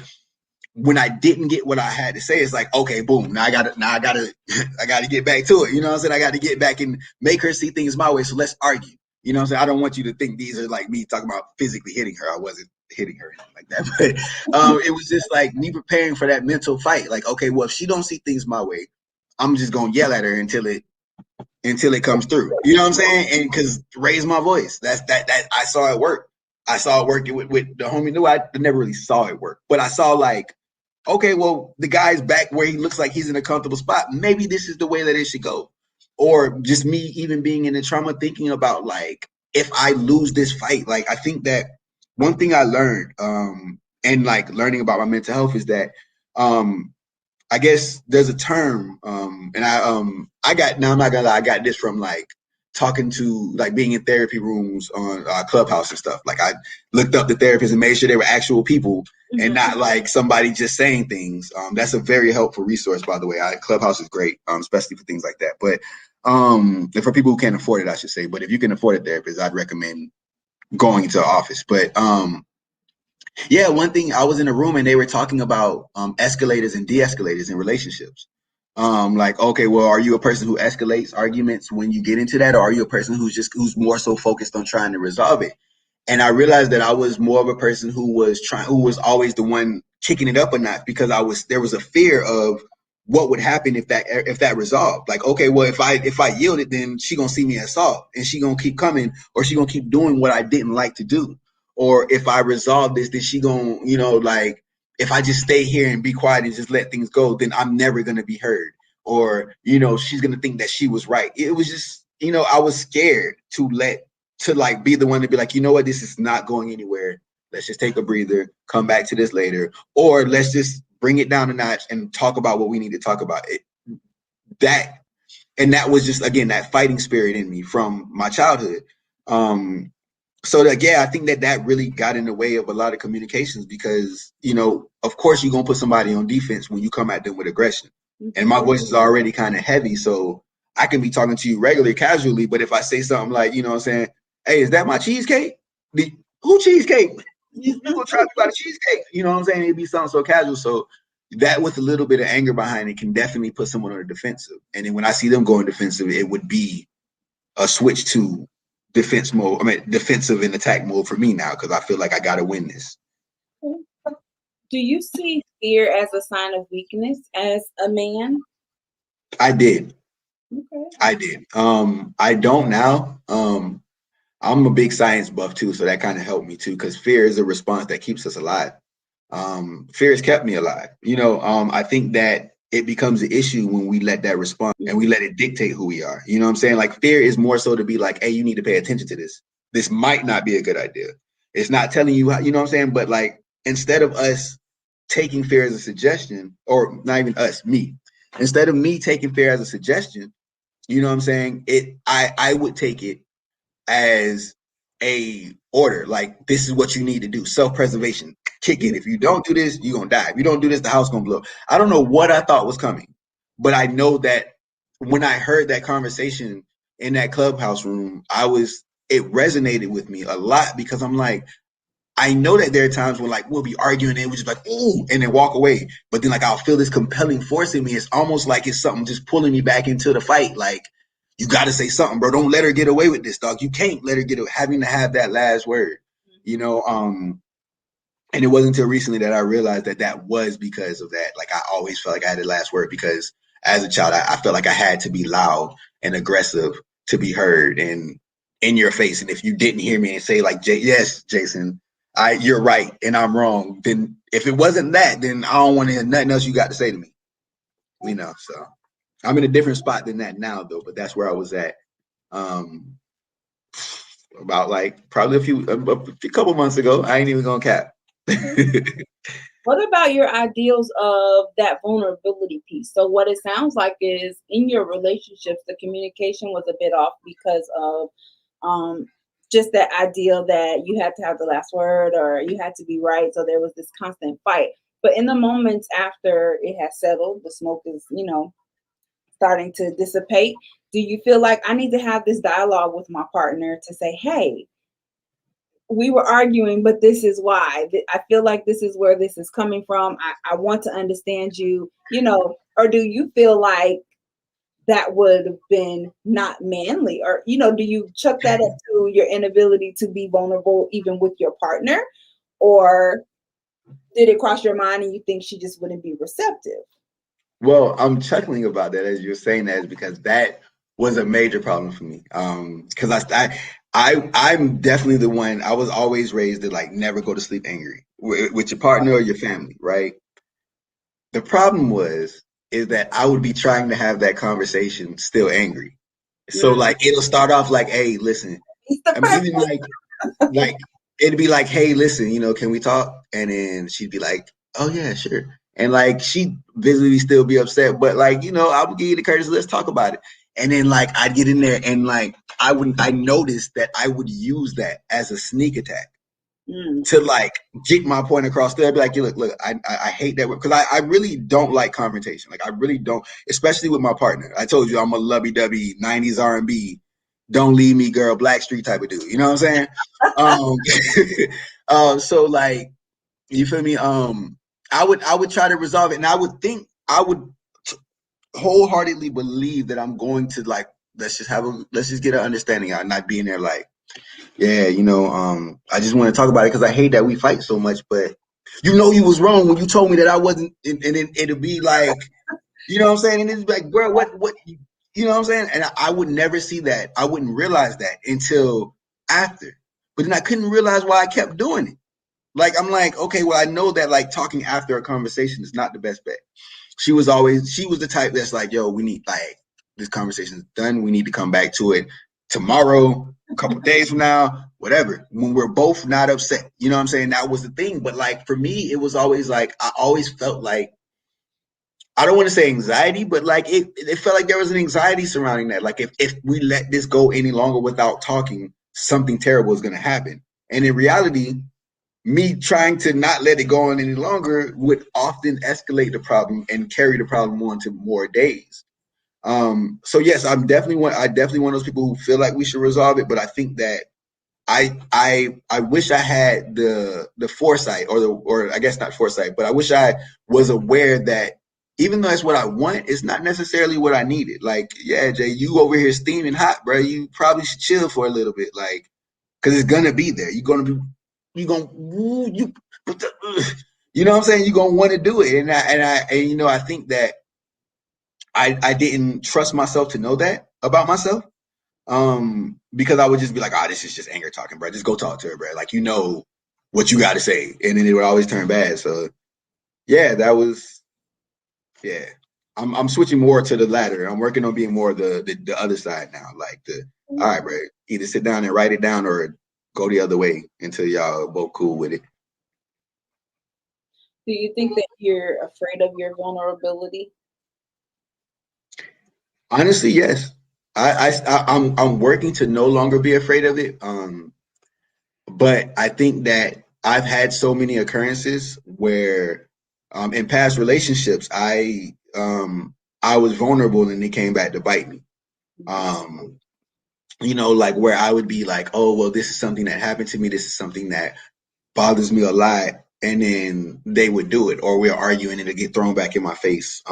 when I didn't get what I had to say, it's like, okay, boom, I gotta I gotta get back to it. You know what I'm saying? I gotta get back and make her see things my way. So let's argue. You know what I'm saying? I don't want you to think these are like me talking about physically hitting her. I wasn't hitting her or anything like that. But it was just like me preparing for that mental fight. Like, okay, well, if she don't see things my way, I'm just gonna yell at her until it comes through. You know what I'm saying? And because raise my voice. That I saw it work. I saw it work with the homie. No, I never really saw it work, but I saw like, okay, well, the guy's back where he looks like he's in a comfortable spot. Maybe this is the way that it should go. or just me even being in the trauma, thinking about like if I lose this fight, like I think that one thing I learned, and like learning about my mental health is that um I guess there's a term, and I got now I'm not gonna lie, I got this from like talking to like being in therapy rooms on Clubhouse and stuff. Like I looked up the therapists and made sure they were actual people and not like somebody just saying things. That's a very helpful resource, by the way. Clubhouse is great, especially for things like that. But and for people who can't afford it, I should say. But if you can afford a therapist, I'd recommend going into an office. But yeah, one thing I was in a room and they were talking about escalators and de-escalators in relationships. Like, okay, well, are you a person who escalates arguments when you get into that, or are you a person who's more so focused on trying to resolve it? And I realized that I was more of a person who was always the one kicking it up a notch because there was a fear of what would happen if that resolved. Like, okay, well, if I yield it, then she gonna see me as soft and she gonna keep coming, or she gonna keep doing what I didn't like to do. Or if I resolve this, then she gonna, like if I just stay here and be quiet and just let things go, then I'm never gonna be heard. Or, she's gonna think that she was right. It was just, I was scared to like be the one to be like, you know what, this is not going anywhere. Let's just take a breather, come back to this later, or let's just bring it down a notch and talk about what we need to talk about. That and that was just again that fighting spirit in me from my childhood. So that, yeah, I think that really got in the way of a lot of communications because, of course you're gonna put somebody on defense when you come at them with aggression. And my voice is already kind of heavy, so I can be talking to you regularly, casually, but if I say something like, what I'm saying, hey, is that my cheesecake? Who cheesecake? You gonna try to talk about a cheesecake? You know what I'm saying? It'd be something so casual. So that with a little bit of anger behind it can definitely put someone on the defensive. And then when I see them going defensive, it would be a switch to defense mode. I mean, defensive and attack mode for me now because I feel like I got to win this. Do you see fear as a sign of weakness as a man? I did. Okay. I did. I don't now. I'm a big science buff too, so that kind of helped me too because fear is a response that keeps us alive. Fear has kept me alive. I think that it becomes an issue when we let that respond and we let it dictate who we are. You know what I'm saying? Like fear is more so to be like, hey, you need to pay attention to this. This might not be a good idea. It's not telling you how, you know what I'm saying? But like instead of us taking fear as a suggestion, or not even us, me, instead of me taking fear as a suggestion, you know what I'm saying? I would take it as a order, like this is what you need to do. Self-preservation, kick it. If you don't do this, you're gonna die. If you don't do this, the house gonna blow. I don't know what I thought was coming, but I know that when I heard that conversation in that clubhouse room, it resonated with me a lot because I'm like, I know that there are times when like we'll be arguing and we're just like, ooh, and then walk away. But then like I'll feel this compelling force in me. It's almost like it's something just pulling me back into the fight. Like, you gotta say something, bro. Don't let her get away with this, dog. You can't let her get away, having to have that last word. You know, and it wasn't until recently that I realized that was because of that. Like I always felt like I had the last word because as a child, I felt like I had to be loud and aggressive to be heard and in your face. And if you didn't hear me and say like, yes, Jason, you're right and I'm wrong, then if it wasn't that, then I don't want to hear nothing else you got to say to me. So I'm in a different spot than that now though, but that's where I was at. About like probably a couple months ago. I ain't even gonna cap. What about your ideals of that vulnerability piece? So what it sounds like is in your relationships, the communication was a bit off because of just that ideal that you had to have the last word or you had to be right. So there was this constant fight. But in the moments after it has settled, the smoke is, starting to dissipate. Do you feel like I need to have this dialogue with my partner to say, hey, we were arguing, but this is why. I feel like this is where this is coming from. I want to understand you, or do you feel like that would have been not manly? Or, do you chuck that up to your inability to be vulnerable even with your partner? Or did it cross your mind and you think she just wouldn't be receptive? Well, I'm chuckling about that as you're saying that is because that was a major problem for me. Because I'm definitely the one. I was always raised to like never go to sleep angry with your partner or your family, right? The problem is that I would be trying to have that conversation still angry. So like it'll start off like, hey, listen. He's the I mean, even president. like it'd be like, hey, listen, can we talk? And then she'd be like, oh yeah, sure. And like she'd visibly still be upset, but like, I would give you the courtesy, let's talk about it. And then like I'd get in there and like I noticed that I would use that as a sneak attack to like get my point across. There, I'd be like, look, I hate that because I really don't like confrontation. Like I really don't, especially with my partner. I told you I'm a lovey-dovey 90s R&B, don't leave me, girl, Blackstreet type of dude. You know what I'm saying? So like, you feel me? I would try to resolve it, and I would wholeheartedly believe that I'm going to like let's just get an understanding out, not being there like, yeah, I just want to talk about it because I hate that we fight so much, but you was wrong when you told me that I wasn't, and it'll be like, you know what I'm saying? And it's like, bro, what, you know what I'm saying? And I would never see that. I wouldn't realize that until after. But then I couldn't realize why I kept doing it. Like, I'm like, okay, well, I know that like talking after a conversation is not the best bet. She was the type that's like, yo, we need like this conversation's done. We need to come back to it tomorrow, a couple days from now, whatever. When we're both not upset, you know what I'm saying? That was the thing. But like for me, it was always like I always felt like I don't want to say anxiety, but like it felt like there was an anxiety surrounding that. Like if we let this go any longer without talking, something terrible is gonna happen. And in reality, me trying to not let it go on any longer would often escalate the problem and carry the problem on to more days. So yes, I definitely one of those people who feel like we should resolve it, but I think that I wish I had the foresight or I guess not foresight, but I wish I was aware that even though that's what I want, it's not necessarily what I needed. Like, yeah, Jay, you over here steaming hot, bro. You probably should chill for a little bit, like, because it's gonna be there. You gonna, you, you know what I'm saying? You're gonna want to do it, and I think that I didn't trust myself to know that about myself. Because I would just be like, this is just anger talking, bro. Just go talk to her, bro. Like, what you got to say. And then it would always turn bad. So yeah, yeah. I'm switching more to the latter. I'm working on being more the other side now. Like all right, bro, either sit down and write it down or go the other way until y'all are both cool with it. Do you think that you're afraid of your vulnerability? Honestly, yes. I'm working to no longer be afraid of it. But I think that I've had so many occurrences where, in past relationships, I was vulnerable and it came back to bite me. Like where I would be like, oh, well, this is something that happened to me. This is something that bothers me a lot. And then they would do it, or we're arguing and it'd get thrown back in my face.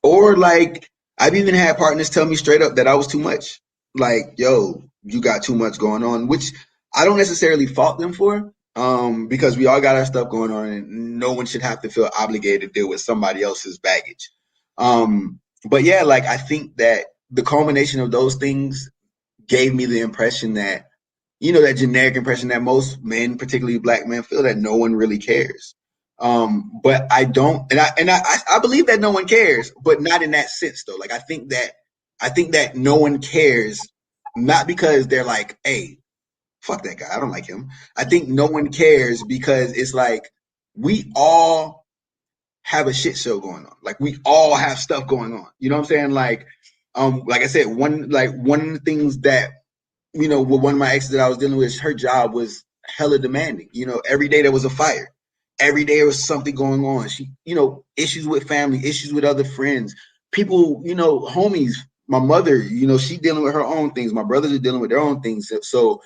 Or like I've even had partners tell me straight up that I was too much. Like, yo, you got too much going on, which I don't necessarily fault them for. Because we all got our stuff going on and no one should have to feel obligated to deal with somebody else's baggage. But yeah, like I think that the culmination of those things gave me the impression that, that generic impression that most men, particularly black men, feel that no one really cares. But I don't, and I believe that no one cares, but not in that sense though. Like I think that no one cares, not because they're like, hey, fuck that guy, I don't like him. I think no one cares because it's like we all have a shit show going on. Like we all have stuff going on. You know what I'm saying? Like I said, one of the things that with one of my exes that I was dealing with, her job was hella demanding. Every day there was a fire. Every day there was something going on. She, issues with family, issues with other friends, people, homies. My mother, she dealing with her own things. My brothers are dealing with their own things. So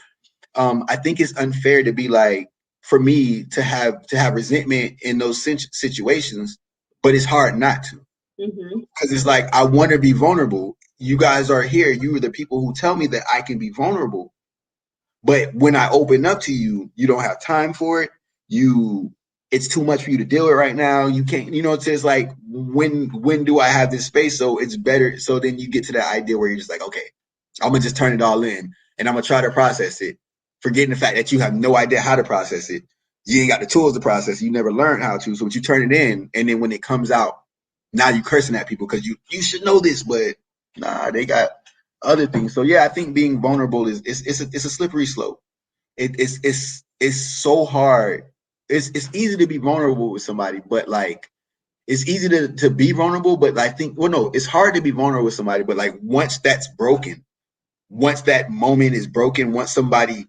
I think it's unfair to be like, for me to have resentment in those situations, but it's hard not to. Because it's like, I want to be vulnerable. You guys are here. You are the people who tell me that I can be vulnerable. But when I open up to you, you don't have time for it. It's too much for you to deal with right now. You can't, it's like, when do I have this space? So it's better. So then you get to that idea where you're just like, okay, I'm going to just turn it all in and I'm going to try to process it. Forgetting the fact that you have no idea how to process it. You ain't got the tools to process it. You never learned how to. So you turn it in, and then when it comes out, now you cursing at people because you should know this, but nah, they got other things. So yeah, I think being vulnerable is it's a slippery slope. It's so hard. It's easy to be vulnerable with somebody, but like it's easy to be vulnerable, but I think well no, it's hard to be vulnerable with somebody, but like once that's broken, once that moment is broken, once somebody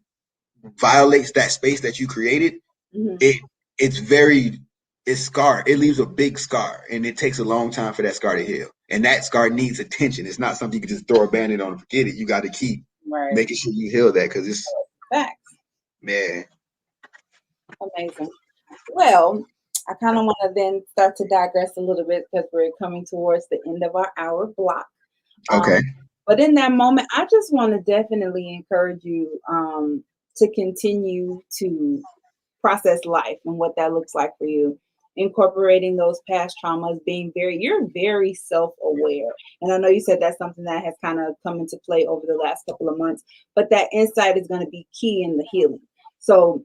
violates that space that you created, Mhm. it it's very it's scarred. It leaves a big scar, and it takes a long time for that scar to heal. And that scar needs attention. It's not something you can just throw a band-aid on and forget it. You got to keep Right. making sure you heal that because it's Facts. man. Amazing. Well, I kind of want to then start to digress a little bit because we're coming towards the end of our hour block. Okay. But in that moment, I just want to definitely encourage you to continue to process life and what that looks like for you. Incorporating those past traumas, you're very self aware. And I know you said that's something that has kind of come into play over the last couple of months, but that insight is going to be key in the healing. So,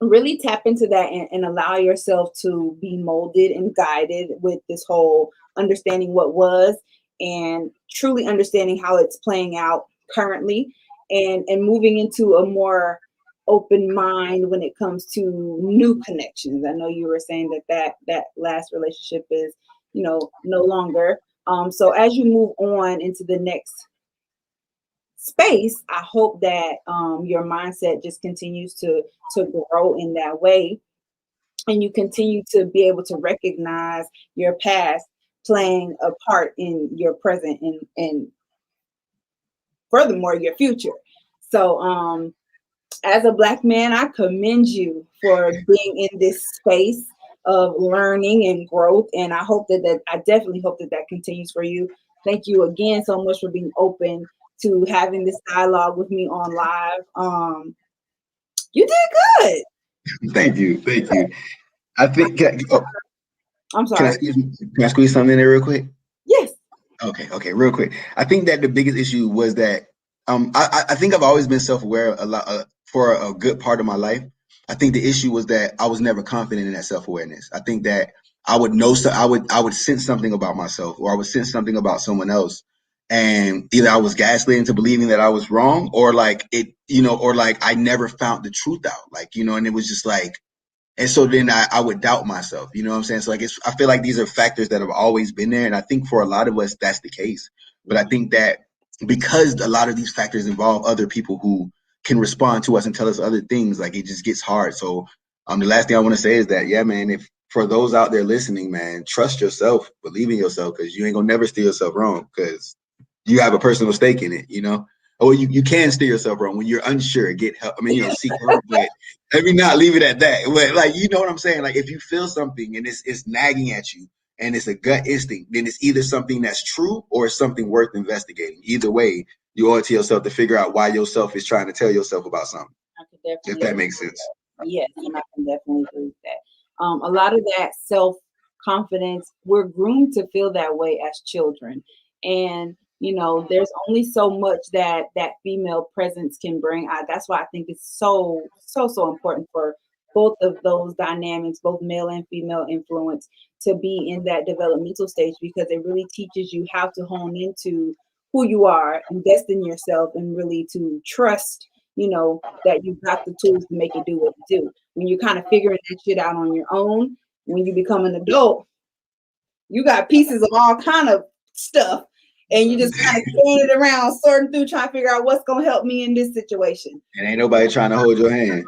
really tap into that and allow yourself to be molded and guided with this whole understanding what was and truly understanding how it's playing out currently and moving into a more open mind when it comes to new connections. I know you were saying that last relationship is no longer so as you move on into the next space, I hope that your mindset just continues to grow in that way, and you continue to be able to recognize your past playing a part in your present and furthermore your future. So, as a Black man, I commend you for being in this space of learning and growth, and I definitely hope that continues for you. Thank you again so much for being open to having this dialogue with me on live. You did good. Thank you. Thank you. I think I'm can I sorry. squeeze something in there real quick? Yes. Okay, real quick. I think that the biggest issue was that I think I've always been self-aware a lot for a good part of my life. I think the issue was that I was never confident in that self-awareness. I think that I would know so I would sense something about myself or I would sense something about someone else, and either I was gaslit into believing that I was wrong or like or like I never found the truth out, like and it was just like and so then I would doubt myself, you know what I'm saying? So like I feel like these are factors that have always been there. And I think for a lot of us, that's the case. But I think that because a lot of these factors involve other people who can respond to us and tell us other things, like it just gets hard. So the last thing I want to say is that, yeah, man, if for those out there listening, man, trust yourself, believe in yourself, because you ain't gonna never steer yourself wrong because you have a personal stake in it. Or you can steer yourself wrong when you're unsure, get help. I mean, seek help, but let me not leave it at that. But like, you know what I'm saying? Like, if you feel something and it's nagging at you and it's a gut instinct, then it's either something that's true or it's something worth investigating. Either way, you owe it to yourself to figure out why yourself is trying to tell yourself about something. I could definitely If that makes sense. Yes, and I can definitely agree with that. A lot of that self confidence, we're groomed to feel that way as children, and there's only so much that female presence can bring. That's why I think it's so important for both of those dynamics, both male and female influence, to be in that developmental stage because it really teaches you how to hone into who you are, invest in yourself, and really to trust that you've got the tools to make it do what it do. When you're kind of figuring that shit out on your own, when you become an adult, you got pieces of all kind of stuff, and you just kind of carrying it around, sorting through, trying to figure out what's gonna help me in this situation. And ain't nobody trying to hold your hand.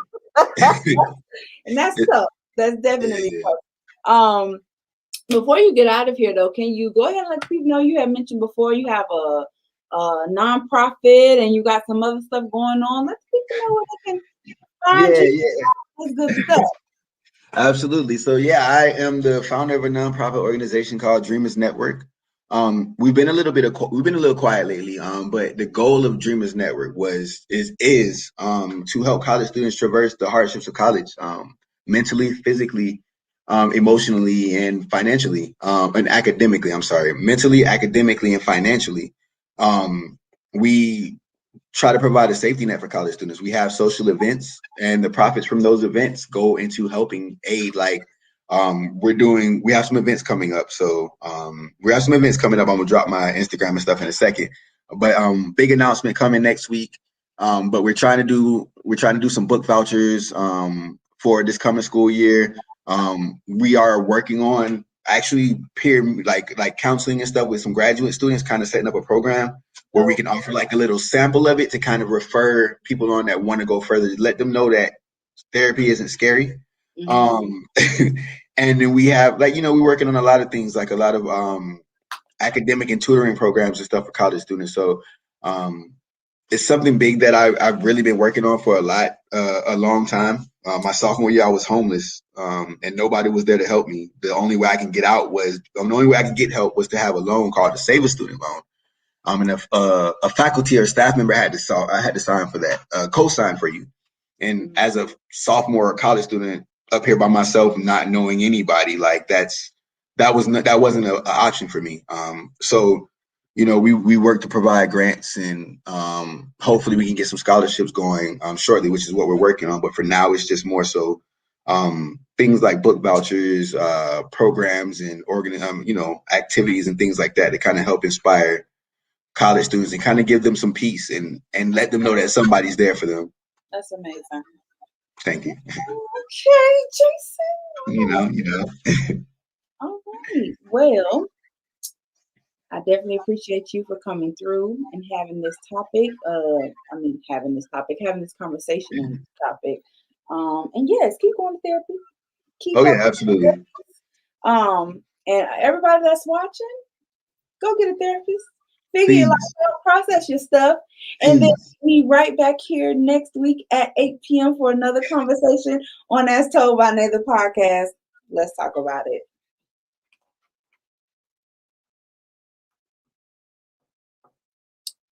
And that's tough. That's definitely tough. Before you get out of here, though, can you go ahead and let people know you had mentioned before you have a nonprofit and you got some other stuff going on? Let people know where they can find Yeah, you. yeah. That's good stuff. Absolutely. So yeah, I am the founder of a nonprofit organization called Dreamers Network. We've been a little quiet lately. But the goal of Dreamers Network is to help college students traverse the hardships of college, mentally, physically, emotionally, and financially, and academically. I'm sorry, mentally, academically, and financially. We try to provide a safety net for college students. We have social events, and the profits from those events go into helping aid. Like we have some events coming up. So we have some events coming up. I'm gonna drop my Instagram and stuff in a second. But big announcement coming next week. But we're trying to do some book vouchers for this coming school year. We are working on actually peer like counseling and stuff with some graduate students, kind of setting up a program where we can offer like a little sample of it to kind of refer people on that want to go further, let them know that therapy isn't scary. Mhm. And then we have like, we're working on a lot of things, like a lot of academic and tutoring programs and stuff for college students. So it's something big that I've really been working on for a long time. My sophomore year, I was homeless, and nobody was there to help me. The only way I can get help was to have a loan called the Save a Student Loan. And a faculty or staff member I had to sign for that, co-sign for you. And as a sophomore college student up here by myself, not knowing anybody, like that wasn't an option for me. So we work to provide grants, and hopefully we can get some scholarships going shortly, which is what we're working on. But for now, it's just more so things like book vouchers, programs, and activities and things like that kind of help inspire college students and kind of give them some peace and let them know that somebody's there for them. That's amazing. Thank you. Okay, Jason. You know. All right. Well, I definitely appreciate you for coming through and having this topic. Having this conversation on this topic. And yes, keep going to therapy. Keep Oh up. yeah, absolutely. And everybody that's watching, go get a therapist. Figure it Please, out, process your stuff, and then please. be right back here next week at 8 p.m. for another conversation on As Told by Nathan podcast. Let's talk about it.